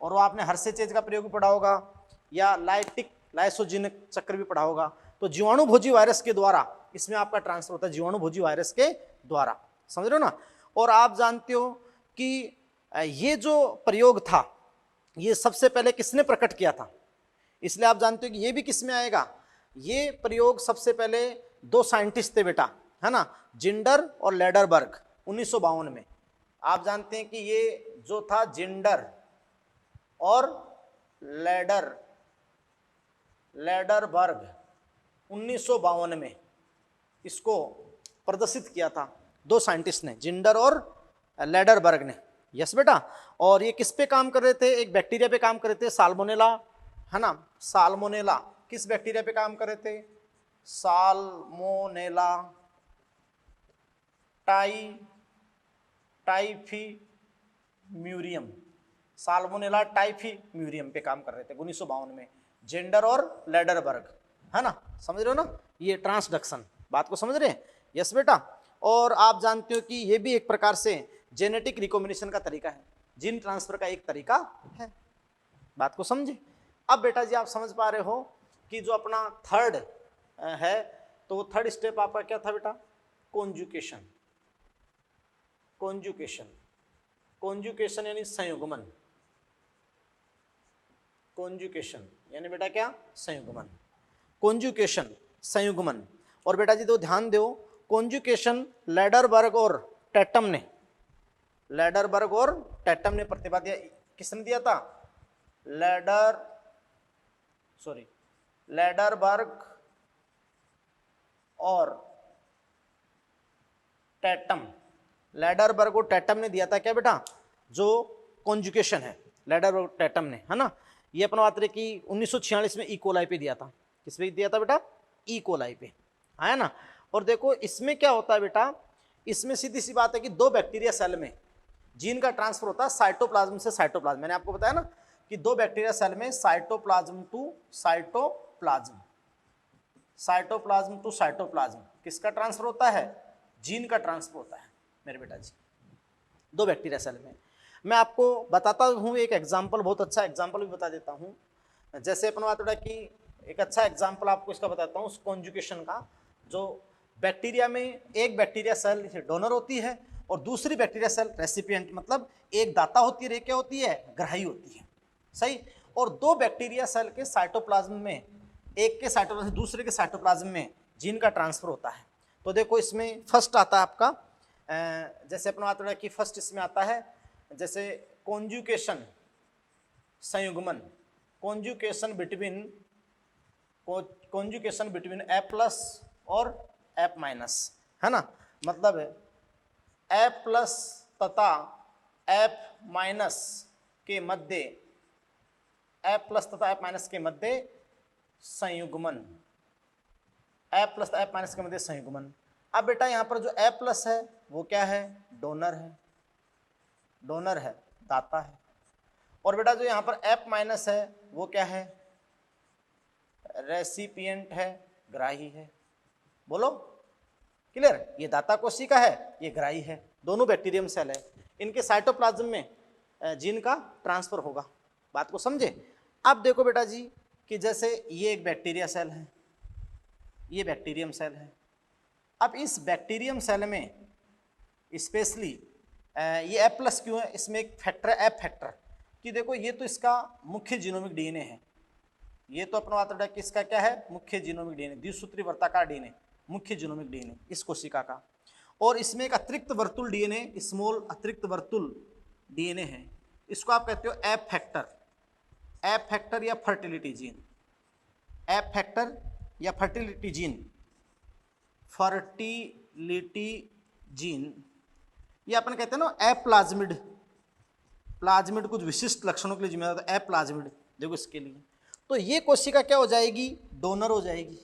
और वो आपने हर्षेचेज का प्रयोग भी पढ़ा होगा, या लाइसोजेनिक चक्र भी पढ़ा होगा। तो जीवाणुभोजी वायरस के द्वारा इसमें आपका ट्रांसफर होता है, जीवाणुभोजी वायरस के द्वारा, समझ रहे हो ना। और आप जानते हो कि ये जो प्रयोग था ये सबसे पहले किसने प्रकट किया था, इसलिए आप जानते हो कि ये भी किस में आएगा। ये प्रयोग सबसे पहले 2 साइंटिस्ट थे बेटा, है ना, जिंडर और लेडरबर्ग, 1952 में। आप जानते हैं कि ये जो था जिंडर और लेडरबर्ग 1952 में इसको प्रदर्शित किया था, 2 साइंटिस्ट ने, जिंडर और लेडरबर्ग ने, यस बेटा। और ये किस पे काम कर रहे थे, एक बैक्टीरिया पे काम कर रहे थे, साल्मोनेला, है ना, साल्मोनेला। किस बैक्टीरिया पे काम कर रहे थे, साल्मोनेला टाइफीम्यूरियम, साल्मोनेला टाइफीम्यूरियम पे काम कर रहे थे 1952 में, जेंडर और लेडरबर्ग, है ना, समझ रहे हो ना। ये ट्रांसडक्शन, बात को समझ रहे हैं, यस बेटा। और आप जानते हो कि ये भी एक प्रकार से जेनेटिक रिकॉम्बिनेशन का तरीका है, जीन ट्रांसफर का एक तरीका है। बात को समझे। अब बेटा जी आप समझ पा रहे हो कि जो अपना थर्ड है, तो वो थर्ड स्टेप आपका क्या था बेटा, कॉन्जुगेशन। कॉन्जुगेशन यानी संयुग्मन, कॉन्जुगेशन यानी बेटा क्या, संयुग्मन, कॉन्जुगेशन संयुग्मन। और बेटा जी तो ध्यान दो, कॉन्जुगेशन लेडरबर्ग और टैटम ने प्रतिभा दिया। किसने दिया था, लेडरबर्ग और टैटम ने दिया था क्या बेटा, जो कॉन्जुगेशन है, लेडरबर्ग टैटम ने, है ना। ये अपना बात रहे कि 1946 में ई कोलाई पे दिया था। किस पे दिया था बेटा, ई कोलाई पे, है ना। और देखो इसमें क्या होता है बेटा, इसमें सीधी सी बात है कि 2 बैक्टीरिया सेल में जीन का ट्रांसफर होता है साइटोप्लाज्म से साइटोप्लाज्म। मैंने आपको बताया ना कि 2 बैक्टीरिया सेल में साइटोप्लाज्म टू साइटोप्लाज्म किसका ट्रांसफर होता है, जीन का ट्रांसफर होता है मेरे बेटा जी, 2 बैक्टीरिया सेल में। मैं आपको बताता हूं एक एग्जांपल, बहुत अच्छा एग्जांपल भी बता देता हूं जैसे अपन बात उड़ा कि एक अच्छा एग्जांपल आपको इसका बताता हूँ, उस कॉन्जुगेशन का। जो बैक्टीरिया में एक बैक्टीरिया सेल डोनर होती है और दूसरी बैक्टीरिया सेल रेसिपिएंट, मतलब एक दाता होती है, एक क्या होती है, ग्राही होती है, सही। और दो बैक्टीरिया सेल के साइटोप्लाज्म में, एक के साइटोप्लाज्म से दूसरे के साइटोप्लाज्म में जीन का ट्रांसफर होता है। तो देखो इसमें फर्स्ट आता है आपका, जैसे अपन बात उड़ा कि फर्स्ट इसमें आता है जैसे कॉन्जुगेशन, संयुग्मन, कॉन्जुगेशन बिटवीन ए प्लस और एफ माइनस, है ना। मतलब ए प्लस तथा एफ माइनस के मध्य, एफ प्लस तथा एफ माइनस के मध्य संयुग्मन, एफ प्लस एफ माइनस के मध्य संयुग्मन। अब बेटा यहाँ पर जो एफ प्लस है वो क्या है, डोनर है, डोनर है, दाता है। और बेटा जो यहाँ पर एफ माइनस है वो क्या है, रेसिपिएंट है, ग्राही है। बोलो क्लियर, ये दाता कोशिका है, ये ग्राही है, दोनों बैक्टीरियम सेल है, इनके साइटोप्लाज्म में जीन का ट्रांसफर होगा। बात को समझे। अब देखो बेटा जी कि जैसे ये एक बैक्टीरिया सेल है, ये बैक्टीरियम सेल है। अब इस बैक्टीरियम सेल में स्पेशली ये एफ प्लस क्यों है, इसमें एक फैक्टर है एफ फैक्टर, कि देखो ये तो इसका मुख्य जीनोमिक डीएनए है, ये तो अपना बात कि इसका क्या है, मुख्य जीनोमिक डीएनए, द्विसूत्री वर्ताकार डीएनए, मुख्य जीनोमिक डीएनए इस कोशिका का। और इसमें एक अतिरिक्त वर्तुल डीएनए, स्मॉल अतिरिक्त वर्तुल डीएनए है, इसको आप कहते हो एफ फैक्टर, एफ फैक्टर या फर्टिलिटी जीन, एफ फैक्टर या फर्टिलिटी जीन, फर्टिलिटी जीन, ये अपन कहते हैं ना एफ प्लाज्मिड, प्लाज्मिड कुछ विशिष्ट लक्षणों के लिए जिम्मेदार होता है, एफ प्लाज्मिड, देखो इसके लिए। तो ये कोशिका क्या हो जाएगी, डोनर हो जाएगी,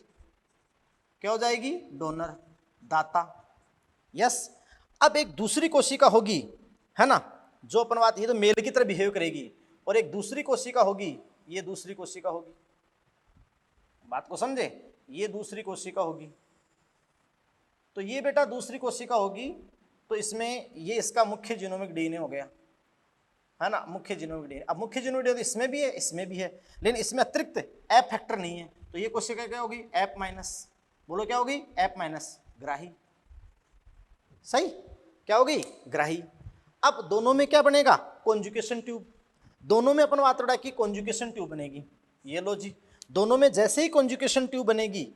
क्या हो जाएगी, डोनर, दाता, यस। अब एक दूसरी कोशिका होगी, है ना, जो अपन बात, ये तो मेल की तरह बिहेव करेगी, और एक दूसरी कोशिका होगी, ये दूसरी कोशिका होगी, बात को समझे, ये दूसरी कोशिका होगी। तो ये बेटा दूसरी कोशिका होगी, तो इसमें ये इसका मुख्य जीनोमिक डीएनए हो गया, है ना, मुख्य जीनोमिक डीएनए। अब मुख्य जीनोमिक डीएनए इसमें भी है, इसमें भी है, लेकिन इसमें अतिरिक्त एफ फैक्टर नहीं है, तो ये कोशिका क्या होगी, एफ माइनस, बोलो क्या होगी, एफ माइनस, ग्राही, सही, क्या होगी, ग्राही। अब दोनों में क्या बनेगा, कॉन्जुगेशन ट्यूब, दोनों में अपन बात रहा कि कॉन्जुगेशन ट्यूब बनेगी, ये लो जी, दोनों में जैसे ही कॉन्जुगेशन ट्यूब बनेगी,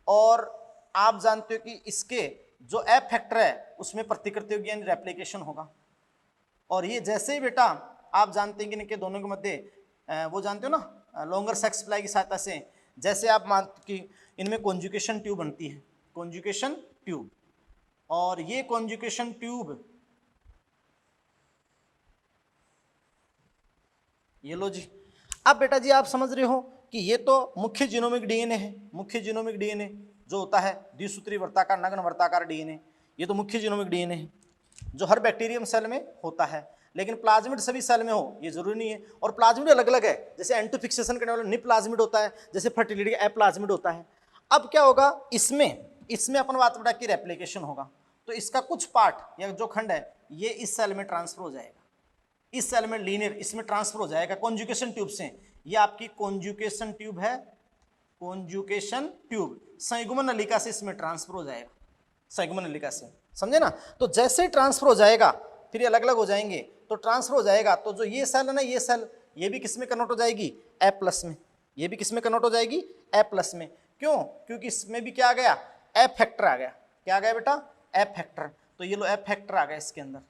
और आप जानते हो कि इसके जो एफ फैक्टर है उसमें प्रतिकृति होगी, यानी रेप्लिकेशन होगा। और ये जैसे ही बेटा आप जानते हैं कि इनके दोनों के मध्य वो जानते हो ना लॉन्गर सेक्स सप्लाई की सहायता से, जैसे आप मान कि इनमें कॉन्जुगेशन ट्यूब बनती है, कॉन्जुगेशन ट्यूब, और ये कॉन्जुगेशन ट्यूब, ये लो जी। अब बेटा जी आप समझ रहे हो कि ये तो मुख्य जीनोमिक डीएनए है, मुख्य जीनोमिक डीएनए जो होता है द्विसूत्री वर्ताकार नग्न वर्ताकार डीएनए, ये तो मुख्य जीनोमिक डीएनए है जो हर बैक्टीरियम सेल में होता है, लेकिन प्लाज्मिड सभी सेल में हो ये जरूरी नहीं है। और प्लाज्मिड अलग अलग है, जैसे एंटीफिक्सेशन करने वाला निप्लाज्मिड होता है, जैसे फर्टिलिटी का एप्लाज्मिड होता है। अब क्या होगा, इसमें अपन बात बता कि रेप्लिकेशन होगा, तो इसका कुछ पार्ट या जो खंड है ये इस सेल में ट्रांसफर हो जाएगा, इस सेल में लीनियर इसमें ट्रांसफर हो जाएगा कॉन्जुगेशन ट्यूब से। ये आपकी कॉन्जुगेशन ट्यूब है, कॉन्जुगेशन ट्यूब, संयुग्मन नलिका से इसमें ट्रांसफर हो जाएगा, संयुग्मन नलिका से, समझे ना। तो जैसे ही ट्रांसफर हो जाएगा, फिर ये अलग अलग हो जाएंगे, तो ट्रांसफर हो जाएगा तो जो ये सेल है ना, ये सेल ये भी किस में कन्वर्ट हो जाएगी, एफ प्लस में, ये भी किस में कन्वर्ट हो जाएगी, एफ प्लस में। क्यों, क्योंकि इसमें भी क्या आ गया, एफ फैक्टर आ गया, क्या आ गया बेटा, एफ फैक्टर। तो ये लो एफ फैक्टर आ गया इसके अंदर,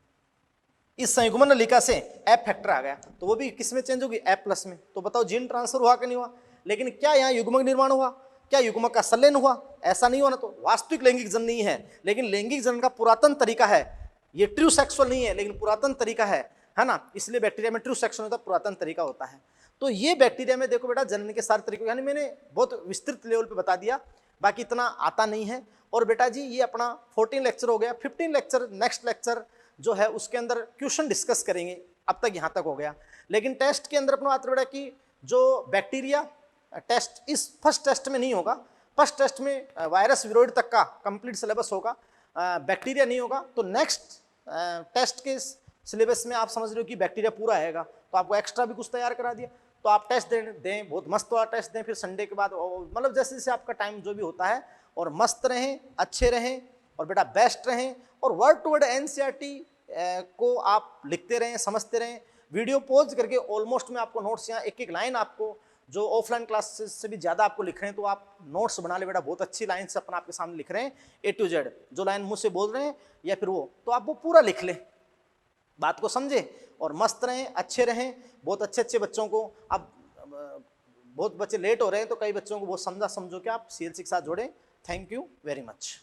इस संयुग्मन नलिका से एफ फैक्टर आ गया, तो वो भी किस में चेंज होगी, एफ प्लस में। तो बताओ जीन ट्रांसफर हुआ कि नहीं हुआ। लेकिन क्या यहाँ युग्मक निर्माण हुआ, क्या युग्मक का संलयन हुआ, ऐसा नहीं हुआ ना। तो वास्तविक लैंगिक जनन नहीं है, लेकिन लैंगिक जनन का पुरातन तरीका है, ये ट्रू सेक्सुअल नहीं है लेकिन पुरातन तरीका है ना, इसलिए बैक्टीरिया में ट्रू सेक्सुअल होता है, पुरातन तरीका होता है। तो ये बैक्टीरिया में देखो बेटा जनन के सारे तरीके, यानी मैंने बहुत विस्तृत लेवल पे बता दिया, बाकी इतना आता नहीं है। और बेटा जी ये अपना 14 लेक्चर हो गया, 15 लेक्चर नेक्स्ट लेक्चर जो है उसके अंदर क्वेश्चन डिस्कस करेंगे। अब तक यहाँ तक हो गया, लेकिन टेस्ट के अंदर अपना बात बेटा कि जो बैक्टीरिया टेस्ट इस फर्स्ट टेस्ट में नहीं होगा, फर्स्ट टेस्ट में वायरस विरोध तक का कंप्लीट सिलेबस होगा, बैक्टीरिया नहीं होगा। तो नेक्स्ट टेस्ट के सिलेबस में आप समझ रहे हो कि बैक्टीरिया पूरा आएगा, तो आपको एक्स्ट्रा भी कुछ तैयार करा दिया। तो आप टेस्ट दें, बहुत मस्त वाला टेस्ट दें, फिर संडे के बाद मतलब जैसे जैसे आपका टाइम जो भी होता है, और मस्त रहें, अच्छे रहें और बेटा बेस्ट रहें, और वर्ड टू वर्ड एनसीईआरटी को आप लिखते रहें, समझते रहें। वीडियो पॉज करके ऑलमोस्ट मैं आपको नोट्स यहाँ एक एक लाइन आपको जो ऑफलाइन क्लासेस से भी ज़्यादा आपको लिख रहे हैं, तो आप नोट्स बना ले बेटा, बहुत अच्छी लाइन से अपना आपके सामने लिख रहे हैं A to Z, जो लाइन मुझसे बोल रहे हैं या फिर वो, तो आप वो पूरा लिख लें, बात को समझे और मस्त रहें, अच्छे रहें। बहुत अच्छे अच्छे बच्चों को, अब बहुत बच्चे लेट हो रहे हैं तो कई बच्चों को बहुत समझो कि आप CLC के साथ जोड़ें। Thank you very much.